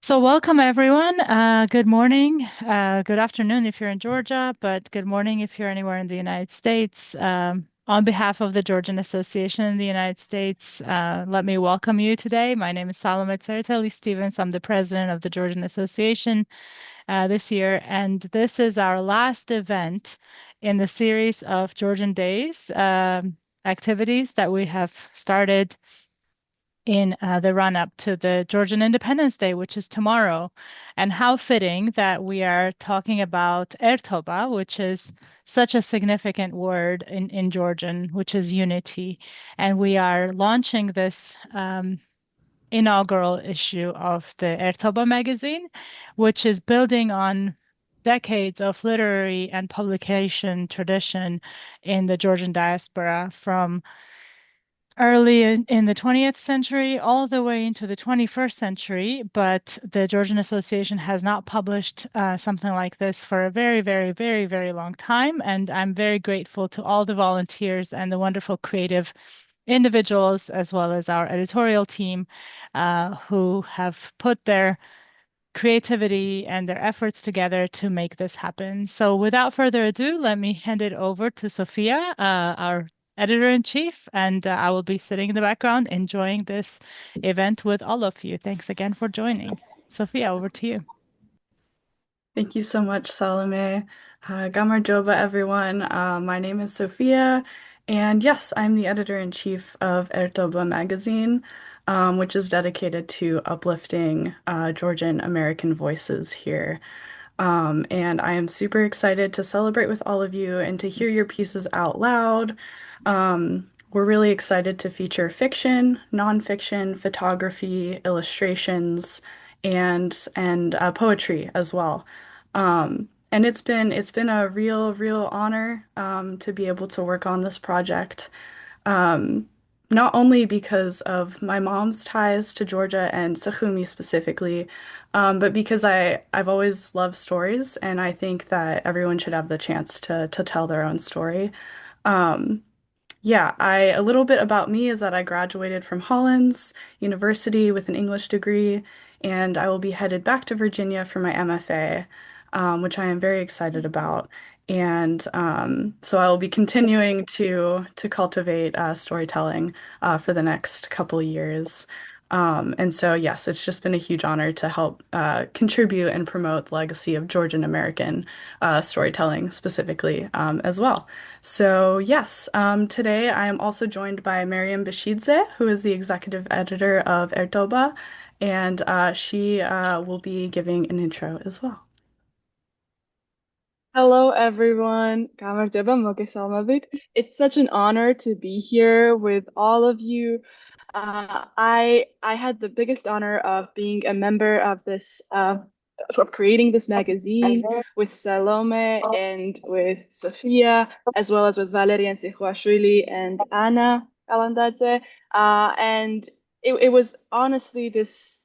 So, welcome everyone. Good morning, good afternoon if you're in Georgia, but good morning if you're anywhere in the United States. On behalf of the Georgian Association in the United States, let me welcome you today. My name is Salome Tsereteli Stevens. I'm the president of the Georgian Association this year, and this is our last event in the series of Georgian Days activities that we have started in the run up to the Georgian Independence Day, which is tomorrow. And how fitting that we are talking about Ertoba, which is such a significant word in Georgian, which is unity. And we are launching this inaugural issue of the Ertoba Magazine, which is building on decades of literary and publication tradition in the Georgian diaspora from early in the 20th century all the way into the 21st century, but the Georgian Association has not published something like this for a very, very, very, very long time. And I'm very grateful to all the volunteers and the wonderful creative individuals, as well as our editorial team, who have put their creativity and their efforts together to make this happen. So without further ado, let me hand it over to Sophia, our editor-in-chief, and I will be sitting in the background enjoying this event with all of you. Thanks again for joining. Sophia, over to you. Thank you so much, Salome. Gamar Joba, everyone. My name is Sophia, and yes, I'm the editor-in-chief of Ertoba Magazine, which is dedicated to uplifting Georgian American voices here. And I am super excited to celebrate with all of you and to hear your pieces out loud. We're really excited to feature fiction, nonfiction, photography, illustrations, and poetry as well. And it's been a real honor to be able to work on this project. Um, Not only because of my mom's ties to Georgia and Sahumi specifically, but because I've always loved stories, and I think that everyone should have the chance to tell their own story. Um, yeah, a little bit about me is that I graduated from Hollins University with an English degree, and I will be headed back to Virginia for my MFA, which I am very excited about. And so I will be continuing to cultivate storytelling for the next couple years. And so, yes, it's just been a huge honor to help contribute and promote the legacy of Georgian American storytelling specifically as well. So, yes, today I am also joined by Miriam Bashidze, who is the executive editor of Ertoba, and she will be giving an intro as well. Hello, everyone. Ertoba Magazine. It's such an honor to be here with all of you. I had the biggest honor of being a member of this of creating this magazine with Salome and with Sofia, as well as with Valerian Sekhuashvili and Anna Alandadze. And it was honestly this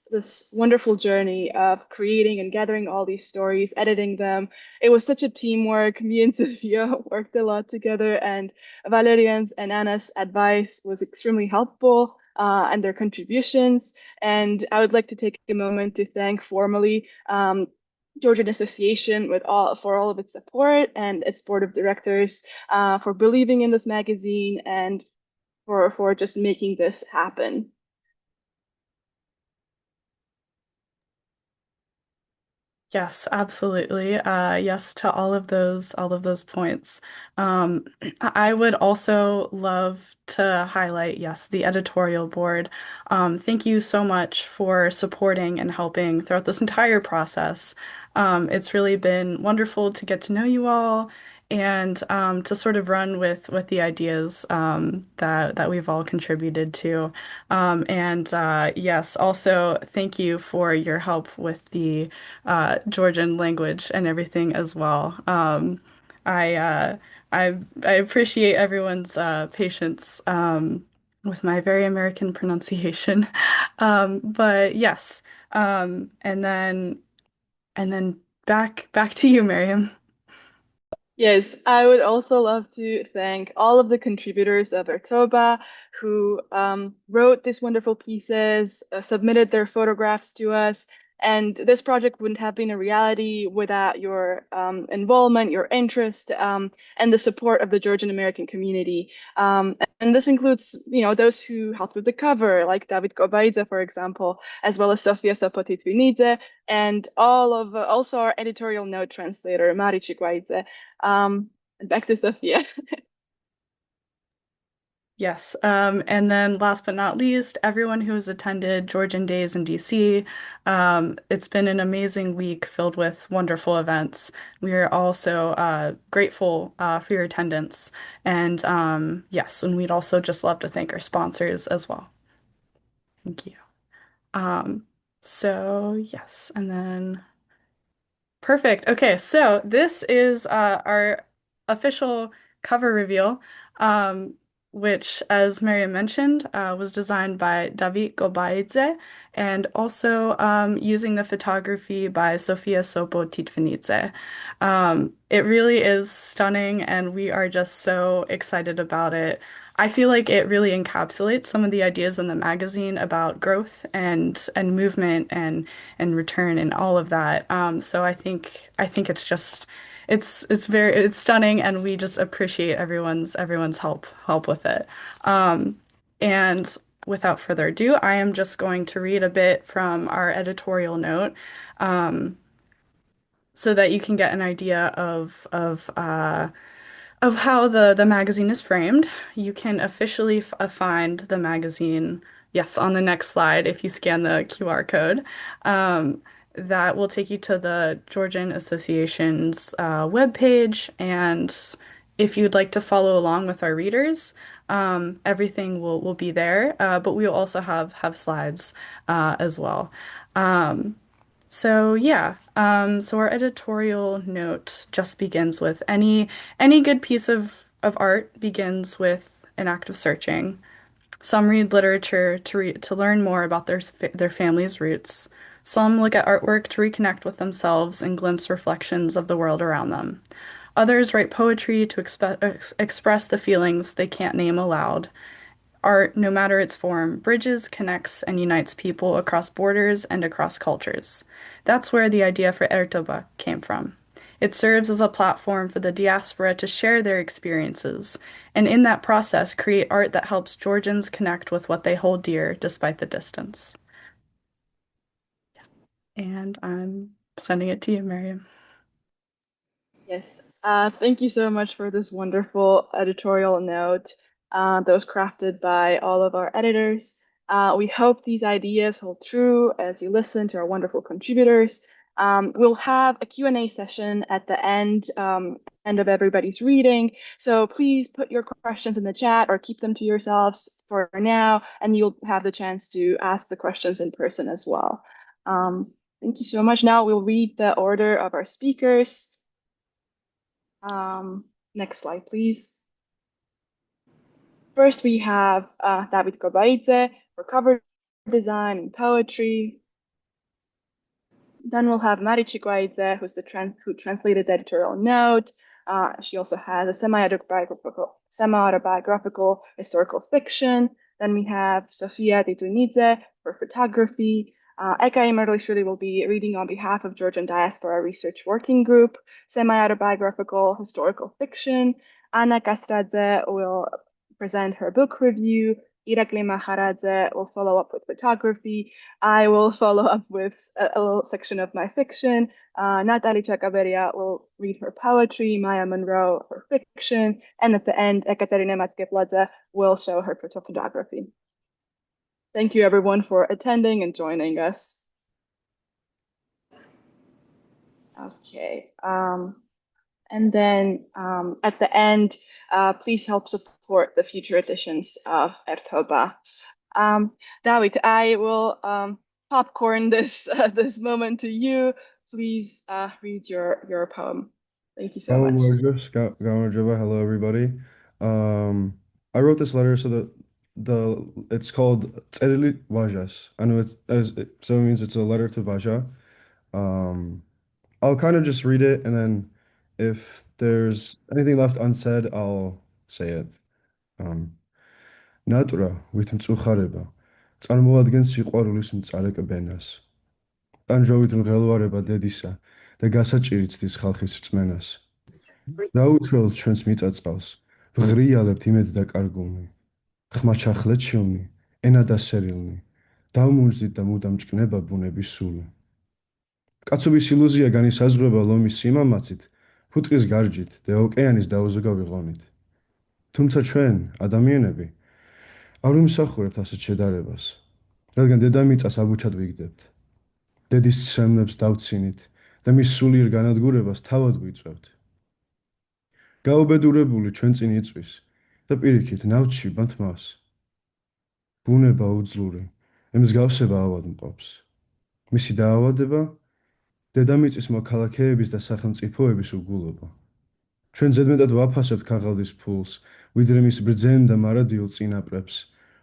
wonderful journey of creating and gathering all these stories, editing them. It was such a teamwork. Me and Sophia worked a lot together, and Valerian's and Anna's advice was extremely helpful, and their contributions. And I would like to take a moment to thank formally Georgian Association for all of its support and its board of directors for believing in this magazine and for just making this happen. Yes, absolutely. Yes to all of those points. Um, I would also love to highlight, yes, the editorial board. Thank you so much for supporting and helping throughout this entire process. It's really been wonderful to get to know you all and to sort of run with the ideas that we've all contributed to. And yes, also thank you for your help with the Georgian language and everything as well. I uh, I appreciate everyone's patience with my very American pronunciation. But yes, and then back to you, Miriam. Yes, I would also love to thank all of the contributors of Ertoba who wrote these wonderful pieces, submitted their photographs to us, And this project wouldn't have been a reality without your involvement, your interest, and the support of the Georgian American community. And this includes, those who helped with the cover, like David Kobaidze, for example, as well as Sofia Sapotitvinidze, and also our editorial note translator, Mari Chikwaidze. And back to Sofia. Yes. And then last but not least, everyone who has attended Georgian Days in DC. It's been an amazing week filled with wonderful events. We are also grateful for your attendance. And yes, and we'd also just love to thank our sponsors as well. Thank you. Um, so yes, and then perfect. Okay, so this is our official cover reveal, um, which, as Maria mentioned, was designed by David Gobaidze and also using the photography by Sofia Sopo Titvanidze. It really is stunning, and we are just so excited about it. I feel like it really encapsulates some of the ideas in the magazine about growth and movement and return and all of that. So I think it's just it's stunning, and we just appreciate everyone's help with it. And without further ado, I am just going to read a bit from our editorial note, um, so that you can get an idea of how the magazine is framed. You can officially find the magazine, yes, on the next slide if you scan the QR code. Um, that will take you to the Georgian Association's webpage. And if you'd like to follow along with our readers, everything will be there. But we will also have slides as well. Um, so yeah, so our editorial note just begins with any good piece of art begins with an act of searching. Some read literature to learn more about their family's roots. Some look at artwork to reconnect with themselves and glimpse reflections of the world around them. Others write poetry to express the feelings they can't name aloud. Art, no matter its form, bridges, connects, and unites people across borders and across cultures. That's where the idea for Ertoba came from. It serves as a platform for the diaspora to share their experiences, and in that process, create art that helps Georgians connect with what they hold dear despite the distance. And I'm sending it to you, Miriam. Yes. Thank you so much for this wonderful editorial note that was crafted by all of our editors. We hope these ideas hold true as you listen to our wonderful contributors. We'll have a Q&A session at the end of everybody's reading. So please put your questions in the chat or keep them to yourselves for now, and you'll have the chance to ask the questions in person as well. Thank you so much. Now we'll read the order of our speakers. Next slide, please. First, we have David Kobaidze for cover design and poetry. Then we'll have Mari Chikwaidze, who translated the editorial note. She also has a semi-autobiographical historical fiction. Then we have Sofia Titunidze for photography. Eka Imerlishvili will be reading on behalf of Georgian Diaspora Research Working Group, semi-autobiographical historical fiction. Anna Kastradze will present her book review. Irakli Maharadze will follow up with photography. I will follow up with a little section of my fiction. Natalie Chakaberia will read her poetry, Maya Monroe her fiction, and at the end, Ekaterina Matkevladze will show her photography. Thank you everyone for attending and joining us. Okay. And then at the end, please help support the future editions of Ertoba. David, I will popcorn this moment to you. Please read your poem. Thank you so Oh, much. gorgeous. Gamarjava. Hello, everybody. Um, I wrote this letter so that it's called Tserili Vajas. I know so it means it's a letter to Vaja. Um, I'll kind of just read it, and then if there's anything left unsaid, I'll say it. Um, Natura with მწუხარება წარმოადგენს სიყვარულის მწარე კბენას. ტანჯვით მღელვარება დედისა და გასაჭირი ცდის ხალხის რწმენას. დაუშველთ ჩვენს მიწა-წყალს, ვღრიალებთ იმედ და კარგულნი, ხმა ჩახლეჩილნი, ენა დასერილნი, დავმუნჯდით და მუდამ ჭკნება ბუნების სული. კაცობის ილუზია განისაზღვრება ლომის სიმამაცით, ფუტკრის გარჯით და ოკეანის დაუზოგავი ღონით. თუმცა ჩვენ, ადამიანები, არ ვიმსახურებთ ასეთ შედარებას, რადგან დედამიწას აბუჩად ვიგდებთ. დედის სემნებს დავცინით და მის სულიერ განადგურებას თავად ვიწევთ. გაუბედურებული ჩვენ წინ იწვის და პირიქით ნავთში ბანთ მას. ბუნება უძლური, ემსგავსება ავადმყოფს. მისი დაავადება დედამიწის მოქალაქეების და სახელმწიფოების უგულობა. ჩვენ ზედმეტად ვაფასებთ ქაღალდის ფულს, ვიდრე მის ბრძენ და მარადიულ წინაპრებს,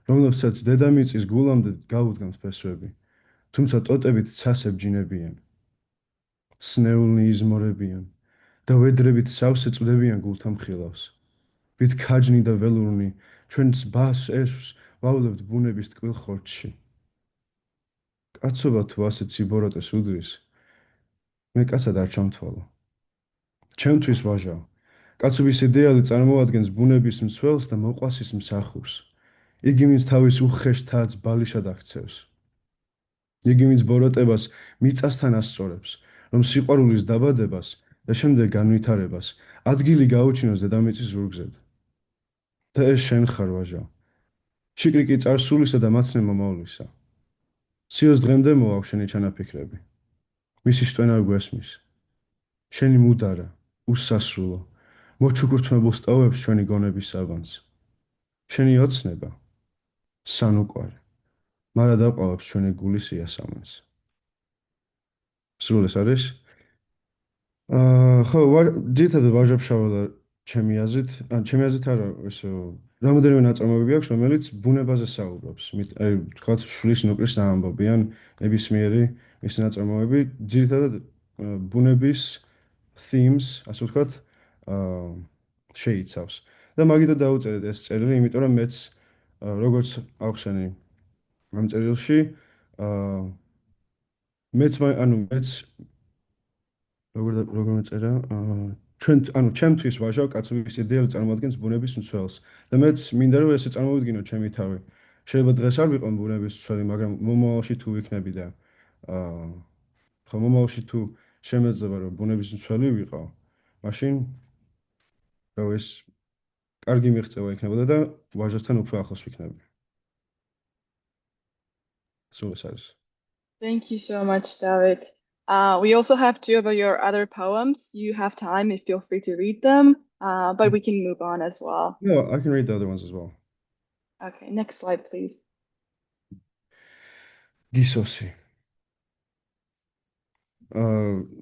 რომლებსაც დედამიწის გულამდე გაუდგამთ ფესვები, თუმცა ტოტებით ცას ებჯინებიან, სნეულნი იზმორებიან და ვედრებით სავსე წვდებიან გულთა მხილავს. ვით ქაჯნი და ველურნი ჩვენს ბას ეშვს ვავლებთ ბუნების ტკბილ ხორცში. კაცობა თუ ასეთ სიბოროტეს უდრის, მე კაცად არ ჩამთვალო. ჩემთვის ვაჟა, კაცობის იდეალი წარმოადგენს ბუნების მცველს და მოყვასის მსახურს. იგი ვინც თავის უხეშ თადს ბალიშად აქცევს. იგი ვინც ბოროტებას მიწასთან ასწორებს, რომ სიყვარულის დაბადებას და შემდეგ განვითარებას ადგილი გაუჩინოს დედამიწის ზურგზედ. და ეს შენ ხარ ვაჟა. შიკრიკი წარსულისა და მაცნე მომავლისა. სიოს დღემდე მოაქვს შენი ჩანაფიქრები. მისი შტვენა გვესმის. შენი მუდარა, უსასრულო, მოჩუქურთმებულ სტოვებს ჩვენი გონების საგანს. შენი ოცნება, სანუკვარი, მარა დაყავებს ჩვენი გულის იასამანს. სულ ეს არის? ხო, ძირითადად ვაჟა-ფშაველა ჩემი აზრით, ჩემი აზრით არა, ესე რამოდენიმე ნაწარმოებები აქვს, რომელიც ბუნებაზე საუბრობს. აი, თქვათ, შვილის ნუკრის ამბობი ან ნებისმიერი მისი ნაწარმოები, ძირითადად ბუნების themes, ასე ვთქვათ, აა შეიცავს. და მაგითაც დაუწერეთ ეს წერილი, იმიტომ რომ მეც როგორც ახსენე ამ წერილში, აა მეც როგორ მეწერა, ჩვენ ანუ ჩემთვის ვაჟა კაცობის იდეალი წარმოადგენს ბუნების მცველს და მეც მინდა რომ ესე წარმოვიდგინო ჩემი თავი. შეიძლება დღეს არ ვიყო ბუნების მცველი, მაგრამ მომავალში თუ ვიქნები და აა ხო მომავალში თუ შემეძლება რომ ბუნების მცველი ვიყო, მაშინ რა ეს კარგი მიღწევა იქნებოდა და ვაჟასთან უფრო ახლოს ვიქნები. სულ ეს არის. Thank you so much, David. We also have two of your other poems. You have time, if feel free to read them, but we can move on as well. No, I can read the other ones as well. Okay, next slide, please. გისოსი.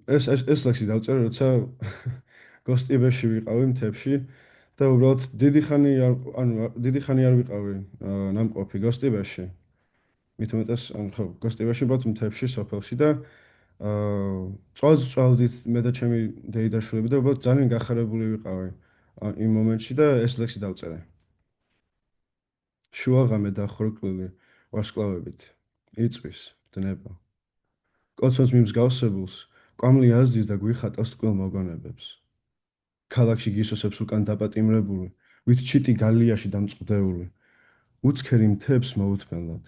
ეს ლექსი დავწერე, როცა გოსტიბეში ვიყავი მთებში და უბრალოდ დიდი ხანი არ ვიყავი ნამყოფი გოსტიბეში. მით უმეტეს, ხო, გოსტიბეში უბრალოდ მთებში, სოფელში და წვალს წვალდით მე და ჩემი დედი და შვილები და უბრალოდ ძალიან გახარებული ვიყავი იმ მომენტში და ეს ლექსი დავწერე. შუაღამე დახვრკლილი ვარსკვლავებით იწვის დნება. კოცონს მიმსგავსებულს კვამლი აზდის და გვიხატავს ტკბილ მოგონებებს. ქალაქში გისოსებს უკან დაპატიმრებული, ვით ჩიტი გალიაში დამწყდეული, უცქერი მთებს მოუთმენლად.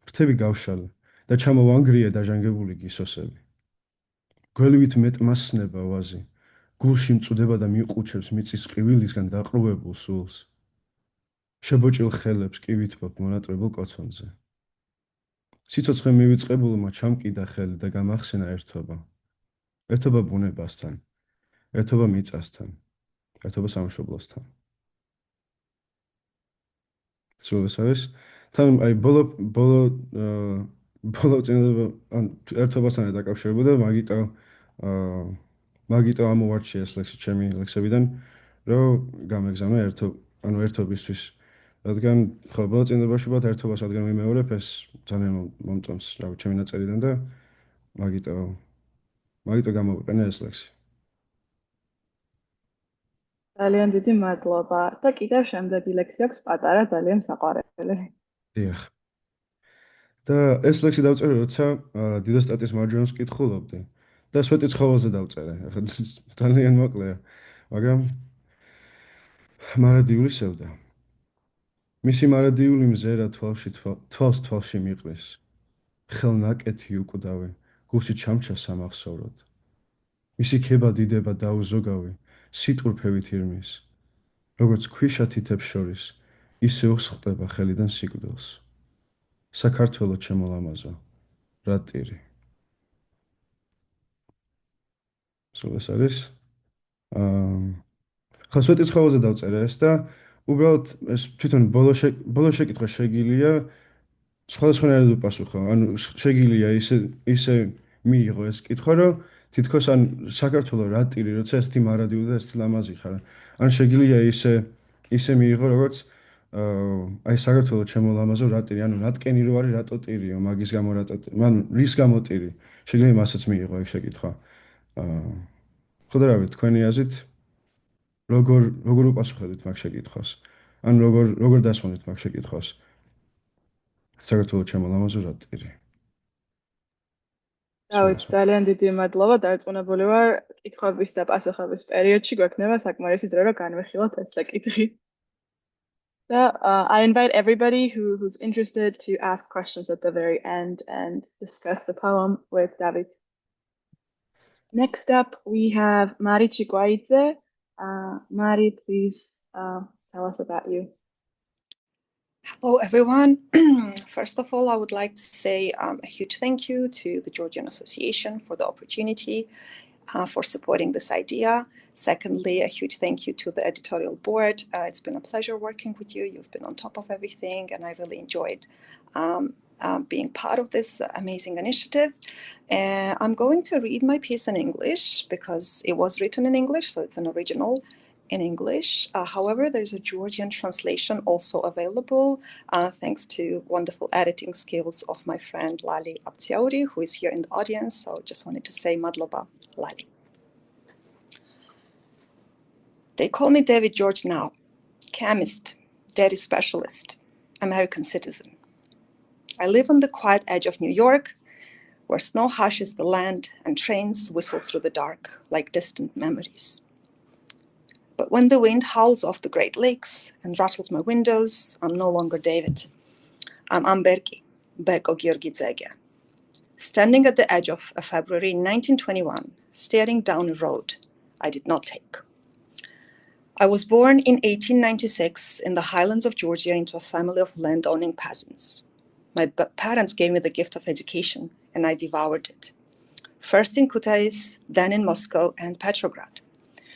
ფრთები გავშალე და ჩამოვანგრია დაჟანგებული გისოსები. გველივით მეტმასნება ვაზი, გულში მწუდება და მიყუჩებს მიწის ყივილისგან დაყრუებულ სულს. შებოჭილ ხელებს კი ვითბობ მონატრებულ კოცონზე. სიცოცხლე მივიწყებულმა ჩამკიდა ხელი და გამახსენა ერთობა. ერთობა ბუნებასთან, ერთობა მიწასთან, ერთობა სამშობლოსთან. სულ ეს არის. თან აი ბოლო წინადადება ან ერთობასთან დაკავშირებოდა, მაგიტო ამოვარჩია ეს ლექსი ჩემი ლექსებიდან, რომ გამეგზავნა ერთობისთვის. რადგან ხო ბოლო წინადადებაში ვარ ერთობას რადგან ვიმეორებ, ეს ძალიან მომწონს, რა ვიცი, ჩემი ნაწერიდან და მაგიტო გამოვიყენე ეს ლექსი. ძალიან დიდი მადლობა. და კიდევ შემდეგი ლექსი აქვს პატარა, ძალიან საყვარელი. დიახ. და ეს ლექსი დავწერე, როცა დიდოსტატის მარჯვენას კითხულობდი. და სვეტიცხოველზე დავწერე. ახლა ძალიან მოკლეა, მაგრამ მარადიული სევდა. მისი მარადიული მზერა თვალს თვალში მიყრის. ხელნაკეთი უკვდავი, გულში ჩამჩა სამახსოვროდ. მისი ქება დიდება დაუზოგავი, სიტყვფევით ირმის. როგორც ქვიშა თითებს შორის, ისე უსხლტება ხელიდან სიკვდილს. საქართველო ჩემო ლამაზო, რა ტირი. სულ ეს არის. ხა სვეტიცხოველზე დავწერე ეს და უბრალოდ ეს თვითონ ბოლო შეკითხვა შეგილია სხვადასხვანაირად უპასუხო. ანუ შეგილია ისე მიიღო ეს კითხვა, რომ თითქოს ან საქართველო რა ტირი, როცა ესეთი მარადიული და ესეთი ლამაზი ხარ. ან შეგილია ისე მიიღო, როგორც აი საქართველო ჩემო ლამაზო რა ტირი, ანუ რატკენი რო არის, რატო ტირიო, მაგის გამო რატო, ანუ რის გამო ტირი. შეგიძლია მასაც მიიღო ეს შეკითხვა. აა ხო და რა ვიცი, თქვენი აზრით როგორ უპასუხებთ მაგ შეკითხვას? ან როგორ დასვანეთ მაგ შეკითხვას? საქართველო ჩემო ლამაზო რა ტირი. სულ დავით, ეს. ძალიან დიდი მადლობა. დარწმუნებული ვარ, კითხვების და პასუხების პერიოდში გვექნება საკმარისი დრო, რომ განვიხილოთ ეს საკითხი. So, I invite everybody who's interested to ask questions at the very end and discuss the poem with David. Next up, we have Mari Chikwaidze. Mari, please tell us about you. Hello, everyone. First of all, I would like to say a huge thank you to the Georgian Association for the opportunity for supporting this idea. Secondly, a huge thank you to the editorial board. It's been a pleasure working with you. You've been on top of everything, and I really enjoyed being part of this amazing initiative. I'm going to read my piece in English because it was written in English, so it's an original in English. However, there's a Georgian translation also available, thanks to wonderful editing skills of my friend Lali Abtsiauri, who is here in the audience. So just wanted to say Madloba, Lali. They call me David George now, chemist, dairy specialist, American citizen. I live on the quiet edge of New York, where snow hushes the land and trains whistle through the dark like distant memories. But when the wind howls off the Great Lakes and rattles my windows, I'm no longer David. I'm Amberki, Beko Georgidze again, standing at the edge of a February 1921, staring down a road I did not take. I was born in 1896 in the highlands of Georgia into a family of land-owning peasants. My parents gave me the gift of education, and I devoured it. First in Kutaisi, then in Moscow and Petrograd.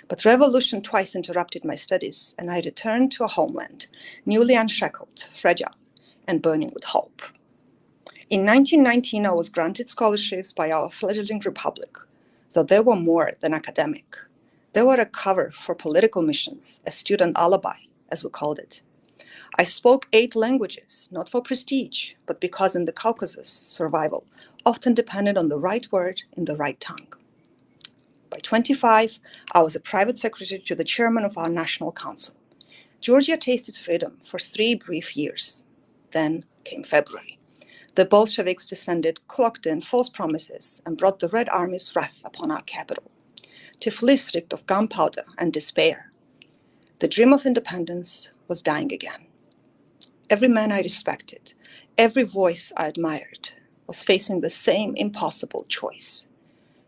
But revolution twice interrupted my studies, and I returned to a homeland, newly unshackled, fragile, and burning with hope. In 1919, I was granted scholarships by our fledgling republic, though they were more than academic. They were a cover for political missions, a student alibi, as we called it. I spoke 8 languages, not for prestige, but because in the Caucasus, survival often depended on the right word in the right tongue. By 25, I was a private secretary to the chairman of our national council. Georgia tasted freedom for 3 brief years. Then came February. The Bolsheviks descended, clocked in false promises, and brought the Red Army's wrath upon our capital. Tiflis reeked of gunpowder and despair. The dream of independence was dying again. Every man I respected, every voice I admired, was facing the same impossible choice: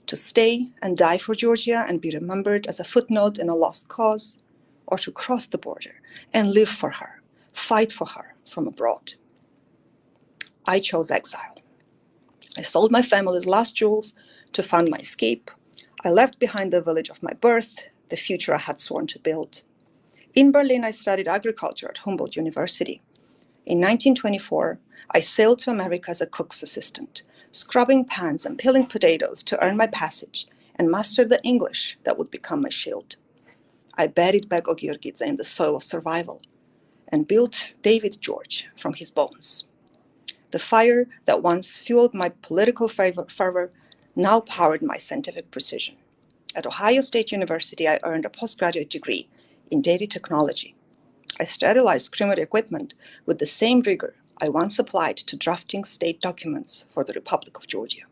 to stay and die for Georgia and be remembered as a footnote in a lost cause, or to cross the border and live for her, fight for her from abroad. I chose exile. I sold my family's last jewels to fund my escape. I left behind the village of my birth, the future I had sworn to build. In Berlin, I studied agriculture at Humboldt University. In 1924, I sailed to America as a cook's assistant, scrubbing pans and peeling potatoes to earn my passage and master the English that would become my shield. I buried Beko Georgidze in the soil of survival and built David George from his bones. The fire that once fueled my political fervor now powered my scientific precision. At Ohio State University, I earned a postgraduate degree in dairy technology. I sterilized creamery equipment with the same rigor I once applied to drafting state documents for the Republic of Georgia.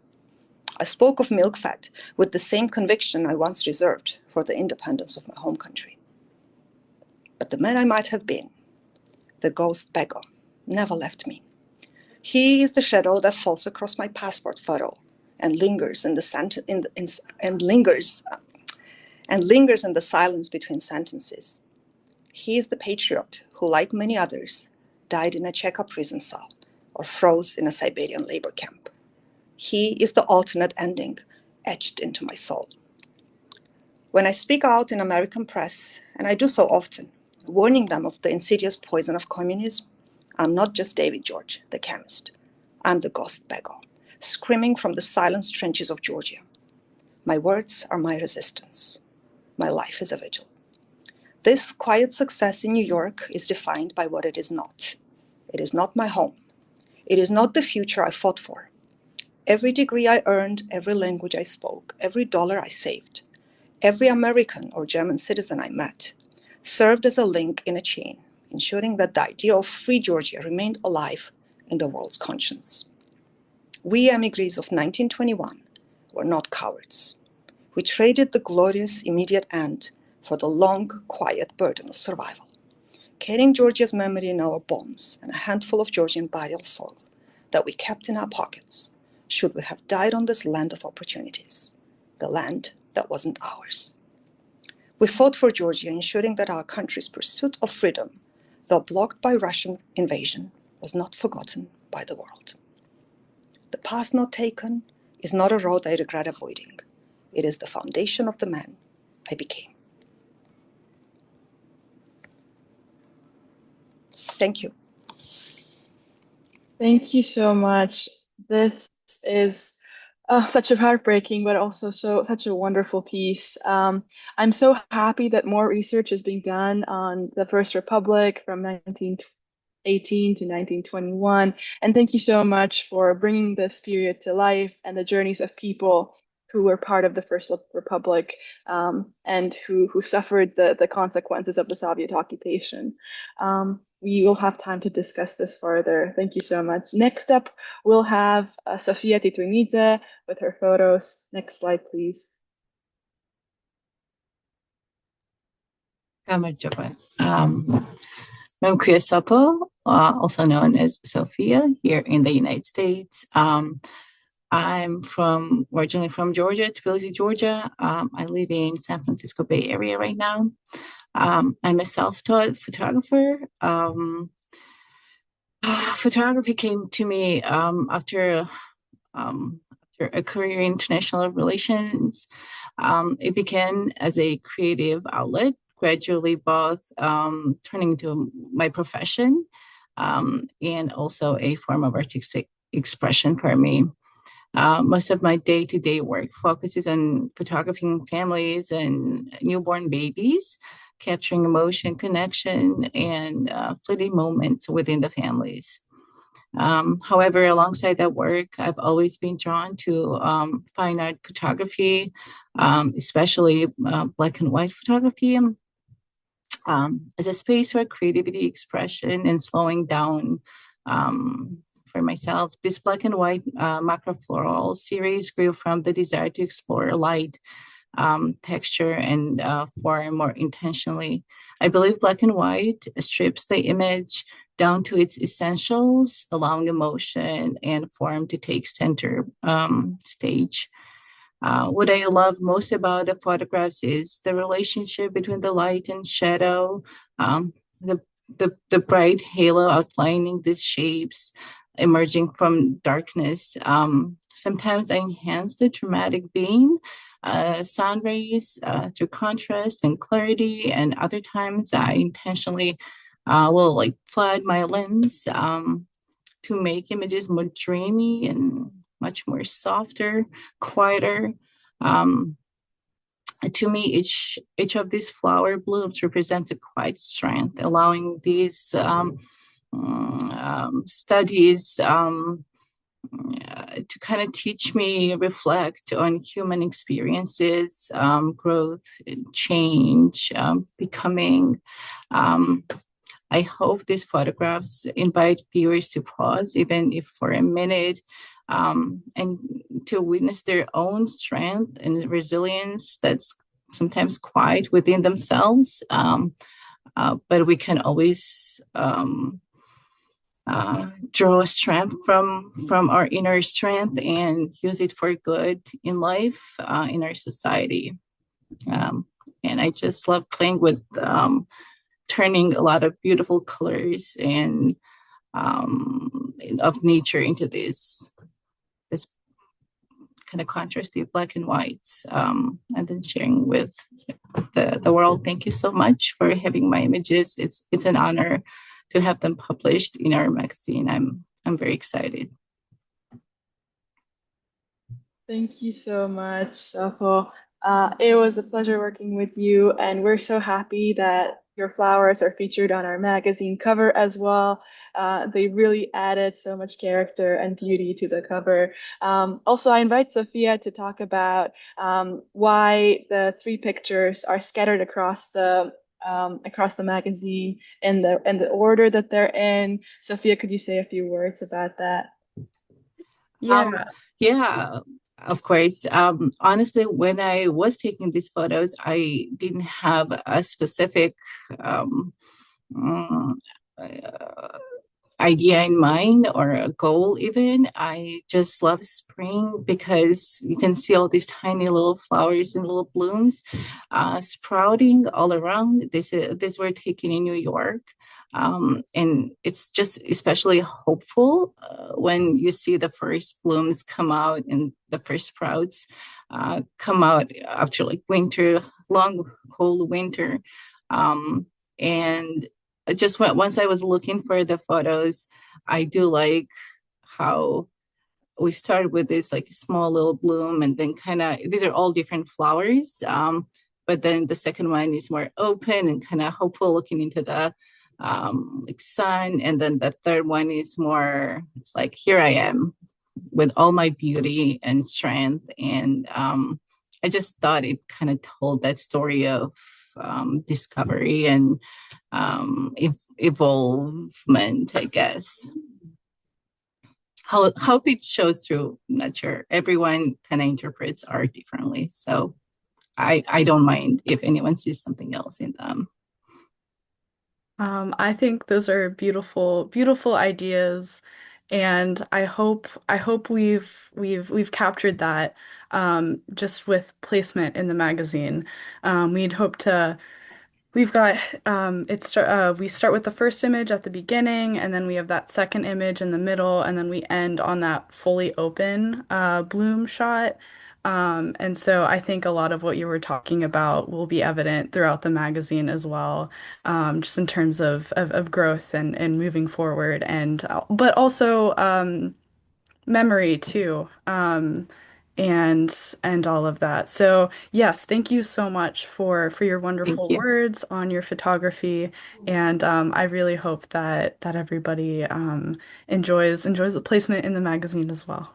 I spoke of milk fat with the same conviction I once reserved for the independence of my home country. But the man I might have been, the ghost beggar, never left me. He is the shadow that falls across my passport photo and lingers in the silence between sentences. He is the patriot who, like many others, died in a Cheka prison cell or froze in a Siberian labor camp. He is the alternate ending etched into my soul. When I speak out in American press, and I do so often, warning them of the insidious poison of communism, I'm not just David George, the chemist. I'm the ghost beggar, screaming from the silenced trenches of Georgia. My words are my resistance. My life is a vigil. This quiet success in New York is defined by what it is not. It is not my home. It is not the future I fought for. Every degree I earned, every language I spoke, every dollar I saved, every American or German citizen I met served as a link in a chain, ensuring that the idea of free Georgia remained alive in the world's conscience. We emigres of 1921 were not cowards. We traded the glorious immediate end for the long, quiet burden of survival, carrying Georgia's memory in our bones and a handful of Georgian burial soil that we kept in our pockets should we have died on this land of opportunities, the land that wasn't ours. We fought for Georgia, ensuring that our country's pursuit of freedom, though blocked by Russian invasion, was not forgotten by the world. The path not taken is not a road I regret avoiding. It is the foundation of the man I became. Thank you. Thank you so much. This is such a heartbreaking, but also such a wonderful piece. I'm so happy that more research is being done on the First Republic from 1918 to 1921. And thank you so much for bringing this period to life and the journeys of people who were part of the First Republic, and who suffered the consequences of the Soviet occupation. We will have time to discuss this further. Thank you so much. Next up, we'll have Sofia Titrinidze with her photos. Next slide, please. Merhaba. I'm Sopo, also known as Sophia, here in the United States. I'm originally from Georgia, Tbilisi, Georgia. I live in San Francisco Bay Area right now. I'm a self-taught photographer. Photography came to me after a career in international relations. It began as a creative outlet, gradually both turning into my profession and also a form of artistic expression for me. Most of my day-to-day work focuses on photographing families and newborn babies, capturing emotion, connection, and fleeting moments within the families. However, alongside that work, I've always been drawn to fine art photography, especially black and white photography, as a space for creativity, expression, and slowing down. For myself, this black and white macrofloral series grew from the desire to explore light, texture, and form more intentionally. I believe black and white strips the image down to its essentials, allowing emotion and form to take center stage. What I love most about the photographs is the relationship between the light and shadow, the, the bright halo outlining these shapes emerging from darkness. Sometimes I enhance the dramatic beam, sun rays through contrast and clarity, and other times I intentionally will like flood my lens to make images more dreamy and much more softer, quieter. To me, each of these flower blooms represents a quiet strength, allowing these studies to kind of teach me, reflect on human experiences, growth, change, becoming. I hope these photographs invite viewers to pause, even if for a minute, and to witness their own strength and resilience that's sometimes quiet within themselves. But we can always draw strength from our inner strength and use it for good in life, in our society. And I just love playing with turning a lot of beautiful colors and of nature into this kind of contrasty black and whites, and then sharing with the world. Thank you so much for having my images. It's an honor to have them published in our magazine. I'm very excited. Thank you so much, Safo. It was a pleasure working with you, and we're so happy that your flowers are featured on our magazine cover as well. They really added so much character and beauty to the cover. Also, I invite Sophia to talk about why the three pictures are scattered across the magazine and the order that they're in. Sophia, could you say a few words about that? Yeah. Yeah, of course. Honestly, when I was taking these photos, I didn't have a specific um, mm, uh, idea in mind or a goal even. I just love spring because you can see all these tiny little flowers and little blooms sprouting all around. These were taken in New York. And it's just especially hopeful when you see the first blooms come out and the first sprouts come out after like winter, long cold winter. And just once I was looking for the photos, I do like how we started with this like small little bloom and then kind of these are all different flowers. But then the second one is more open and kind of hopeful looking into the like sun. And then the third one is more, it's like, here I am with all my beauty and strength. And I just thought it kind of told that story of discovery and evolvement, I guess. How it shows through, I'm not sure. Everyone kind of interprets art differently. So I don't mind if anyone sees something else in them. I think those are beautiful, beautiful ideas, and I hope we've captured that just with placement in the magazine. We'd hope to. We've got we start with the first image at the beginning, and then we have that second image in the middle, and then we end on that fully open bloom shot. And so I think a lot of what you were talking about will be evident throughout the magazine as well, just in terms of growth and moving forward, and but also memory too. And all of that. So yes, thank you so much for your Thank wonderful you. words on your photography, and I really hope that everybody enjoys the placement in the magazine as well.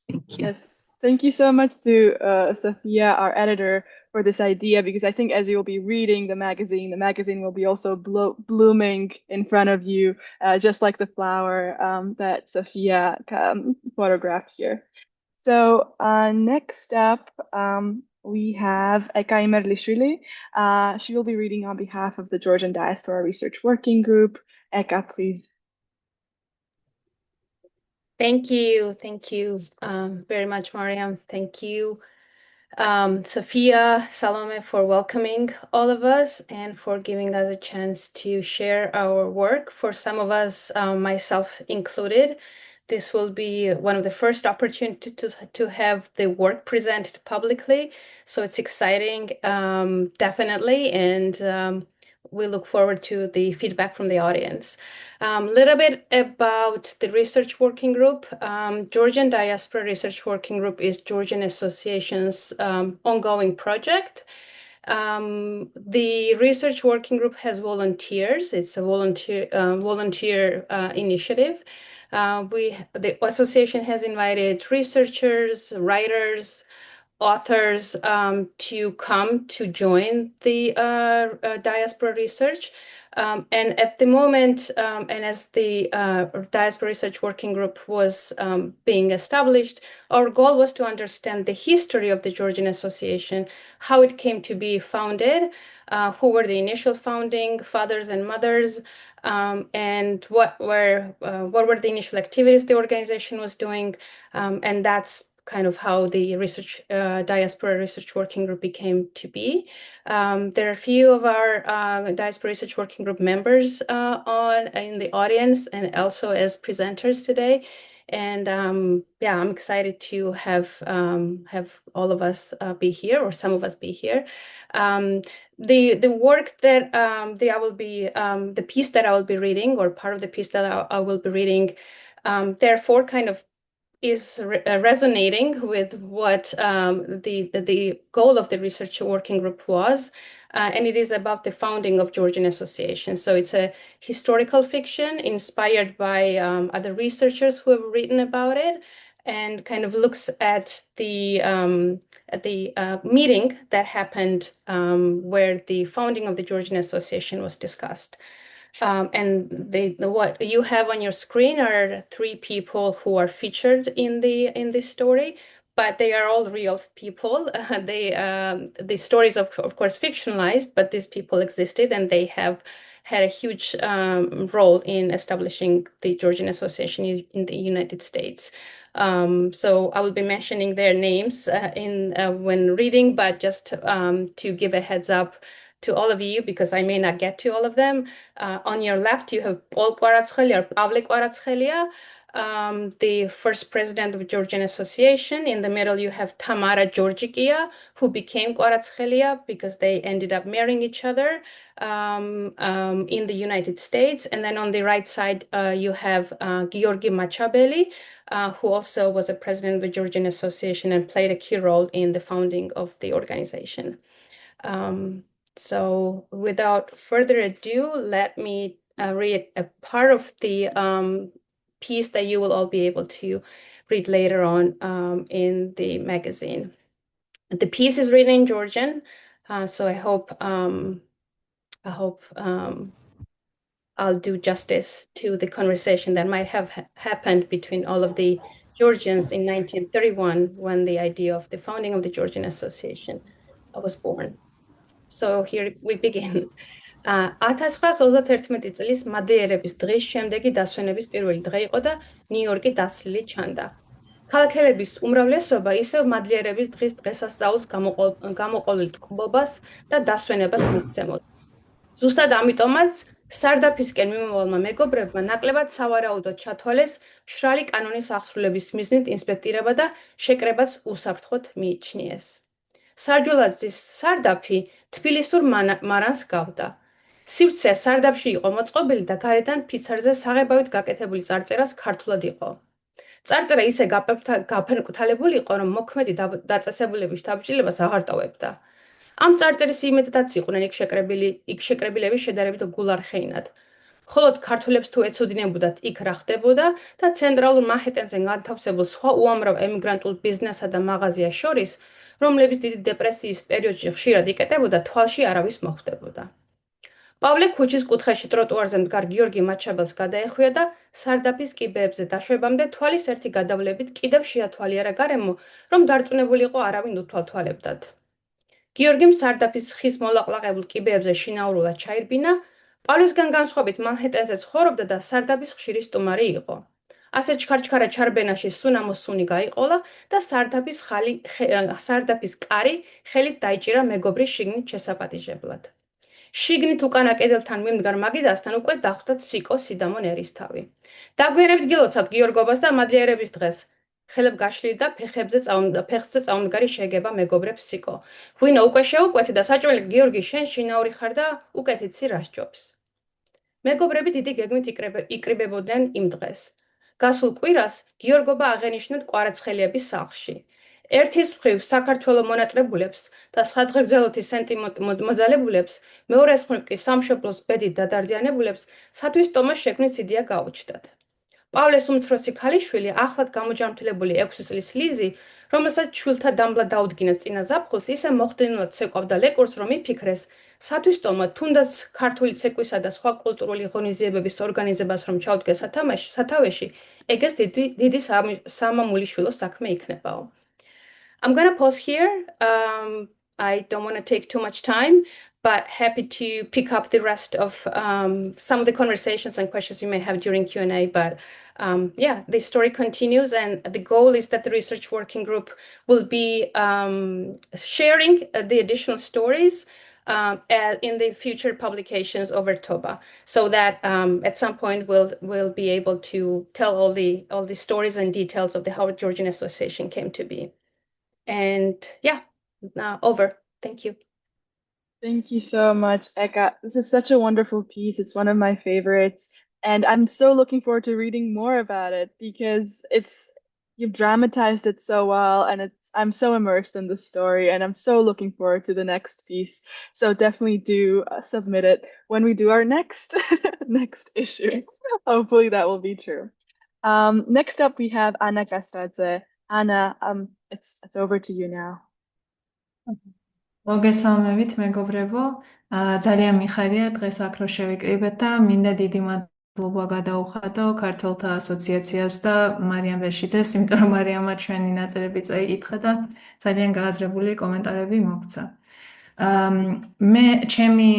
Thank you. Yes, thank you so much to Sophia, our editor, for this idea because I think as you'll be reading the magazine will be also blooming in front of you, just like the flower that Sophia photographed here. So next up, we have Eka Imerlishvili. She will be reading on behalf of the Georgian Diaspora Research Working Group. Eka, please. Thank you. Thank you very much, Mariam. Thank you, Sophia, Salome, for welcoming all of us and for giving us a chance to share our work. For some of us, myself included, this will be one of the first opportunities to have the work presented publicly. So it's exciting, definitely. And we look forward to the feedback from the audience. Little bit about the research working group. Georgian Diaspora Research Working Group is Georgian Association's ongoing project. The research working group has volunteers. It's a volunteer initiative. The association has invited researchers, writers, authors to come to join the diaspora research. And at the moment, and as the Diaspora Research Working Group was being established, our goal was to understand the history of the Georgian Association, how it came to be founded, who were the initial founding fathers and mothers, and what were the initial activities the organization was doing, and that's kind of how the Diaspora Research Working Group became to be. There are a few of our Diaspora Research Working Group members in the audience and also as presenters today. And yeah, I'm excited to have all of us be here, or some of us be here. The work that the piece that I will be reading, or part of the piece that I will be reading, therefore kind of is resonating with what the goal of the research working group was. And it is about the founding of Georgian Association. So it's a historical fiction inspired by other researchers who have written about it, and kind of looks at the meeting that happened where the founding of the Georgian Association was discussed. And what you have on your screen are three people who are featured in this story, but they are all real people. The stories of course fictionalized, but these people existed, and they have had a huge role in establishing the Georgian Association in the United States. So I will be mentioning their names when reading, but just to give a heads up to all of you, because I may not get to all of them. On your left, you have Paul Kvaratskheli or Pavle Kvaratskheli, the first president of Georgian Association. In the middle, you have Tamara Georgikia, who became Kvaratskheli because they ended up marrying each other in the United States. And then on the right side, you have Georgi Machabeli, who also was a president of the Georgian Association and played a key role in the founding of the organization. So without further ado, let me read a part of the piece that you will all be able to read later on in the magazine. The piece is written in Georgian, so I hope I'll do justice to the conversation that might have happened between all of the Georgians in 1931 when the idea of the founding of the Georgian Association was born. So here we begin. 1931 წლის მადლიერების დღის შემდეგი დასვენების პირველი დღე იყო და ნიუ-იორკი დაცლილი ჩანდა. ქალაქელების უმრავლესობა ისევ მადლიერების დღის დღესასწაულს გამოყოლილ ტკბობას და დასვენებას მისცემოდა. ზუსტად ამიტომაც სარდაფისკენ მიმავალმა მეგობრებმა ნაკლებად სავარაუდოდ ჩათვალეს მშრალი კანონის აღსრულების მიზნით ინსპექტირება და შეკრებაც უსაფრთხოდ მიიჩნიეს. სარჯულაძის სარდაფი თბილისურ მარანს გავდა. სივრცე სარდაფში იყო მოწყობილი და გარედან ფიცარზე საღებავით გაკეთებული წარწერას ქართულად იყო. წარწერა ისე გაფანკუთალებული იყო, რომ მოქმედი დაწესებულების დაბჭილებას აღარ ტოვებდა. ამ წარწერის იმედადაც იყვნენ იქ შეკრებილები შედარებით გულარხეინად. მხოლოდ ქართველებს თუ ეცოდინებოდათ იქ რა ხდებოდა და ცენტრალურ მანჰეტენზე განთავსებულ სხვა უამრავ ემიგრანტულ ბიზნესსა და მაღაზიას შორის, რომლებიც დიდი დეპრესიის პერიოდში ხშირად იკეტებოდა, თვალში არავის მოხვდებოდა. პავლე ქუჩის კუთხეში ტროტუარზე მდგარ გიორგი მაჩაბელს გადაეხვია და სარდაფის კიბეებზე დაშვებამდე თვალის ერთი გადავლებით კიდევ შეათვალიერა გარემო, რომ დარწმუნებული იყო არავინ უთვალთვალებდათ. გიორგიმ სარდაფის ხის მოლაყლაყებულ კიბეებზე შინაურულად ჩაირბინა, პავლესგან განსხვავებით მანჰეტენზე ცხოვრობდა და სარდაფის ხშირი სტუმარი იყო. ასე ჩქარჩქარა ჩარბენაში სუნამო სუნი გაიყოლა და სარდაფის კარი ხელით დაიჭირა მეგობრის შიგნით შესაპატიჟებლად. შიგნით უკანა კედელთან მიმდგარ მაგიდასთან უკვე დახვდა სიკო სიდამონ ერისთავი. დაგვიანებით გილოცავთ გიორგობას და მადლიერების დღეს. ხელებ გაშლილი და ფეხზე წაუმდგარი შეგება მეგობრებს სიკო. ღვინო უკვე შეუკვეთი და საჭმელი გიორგი შენ შინაური ხარ და უკეთიცი რა სჯობს. მეგობრები დიდი გეგმით იკრიბებოდნენ იმ დღეს. გასულ კვირას გიორგობა აღენიშნათ კვარაცხელიების სახლში. ერთის მხრივ საქართველოს მონატრებულებს და სხვადღირგზელოთის სენტიმენტ-მოძალებულებს, მეორეს მხრივ კი სამშობლოს ბედით დადარდიანებულებს სათვისტომოს შექმნის იდეა გაუჩნდათ. პავლეს უმცროსი ქალიშვილი, ახლად გამოჯანმრთელებული 6 წლის ლიზი, რომელსაც შვილთა დამბლა დაუდგინეს წინა ზაფხულს, ისე მოხდენილად ცეკვავდა ლეკურს, რომ იფიქრეს, სათვისტომოდ, თუნდაც ქართული ცეკვისა და სხვა კულტურული ღონისძიებების ორგანიზებას რომ ჩაუდგეს სათავეში, ეგეც დიდი სამამულიშვილო საქმე იქნებაო. I'm gonna pause here. I don't want to take too much time, but happy to pick up the rest of some of the conversations and questions you may have during Q&A. But yeah, the story continues, and the goal is that the research working group will be sharing the additional stories in the future publications of Ertoba, so that at some point we'll be able to tell all the stories and details of the how Georgian Association came to be. And yeah, over. Thank you. Thank you so much, Eka. This is such a wonderful piece. It's one of my favorites. And I'm so looking forward to reading more about it because you've dramatized it so well and I'm so immersed in the story and I'm so looking forward to the next piece. So definitely do submit it when we do our next next issue. Hopefully that will be true. Next up we have Anna Kastradze. Anna, it's over to you now. მოგესალმებით, მეგობრებო. ძალიან მიხარია დღეს აქ რომ შევიკრიბეთ და მინდა დიდი მადლობა გადაუხადო ქართველთა ასოციაციას და მარიამ ვეშიძეს, იმიტომ რომ მარიამმა ჩვენი ნაწერები წაიკითხა და ძალიან გააზრებული კომენტარები მოგცა. ჩემი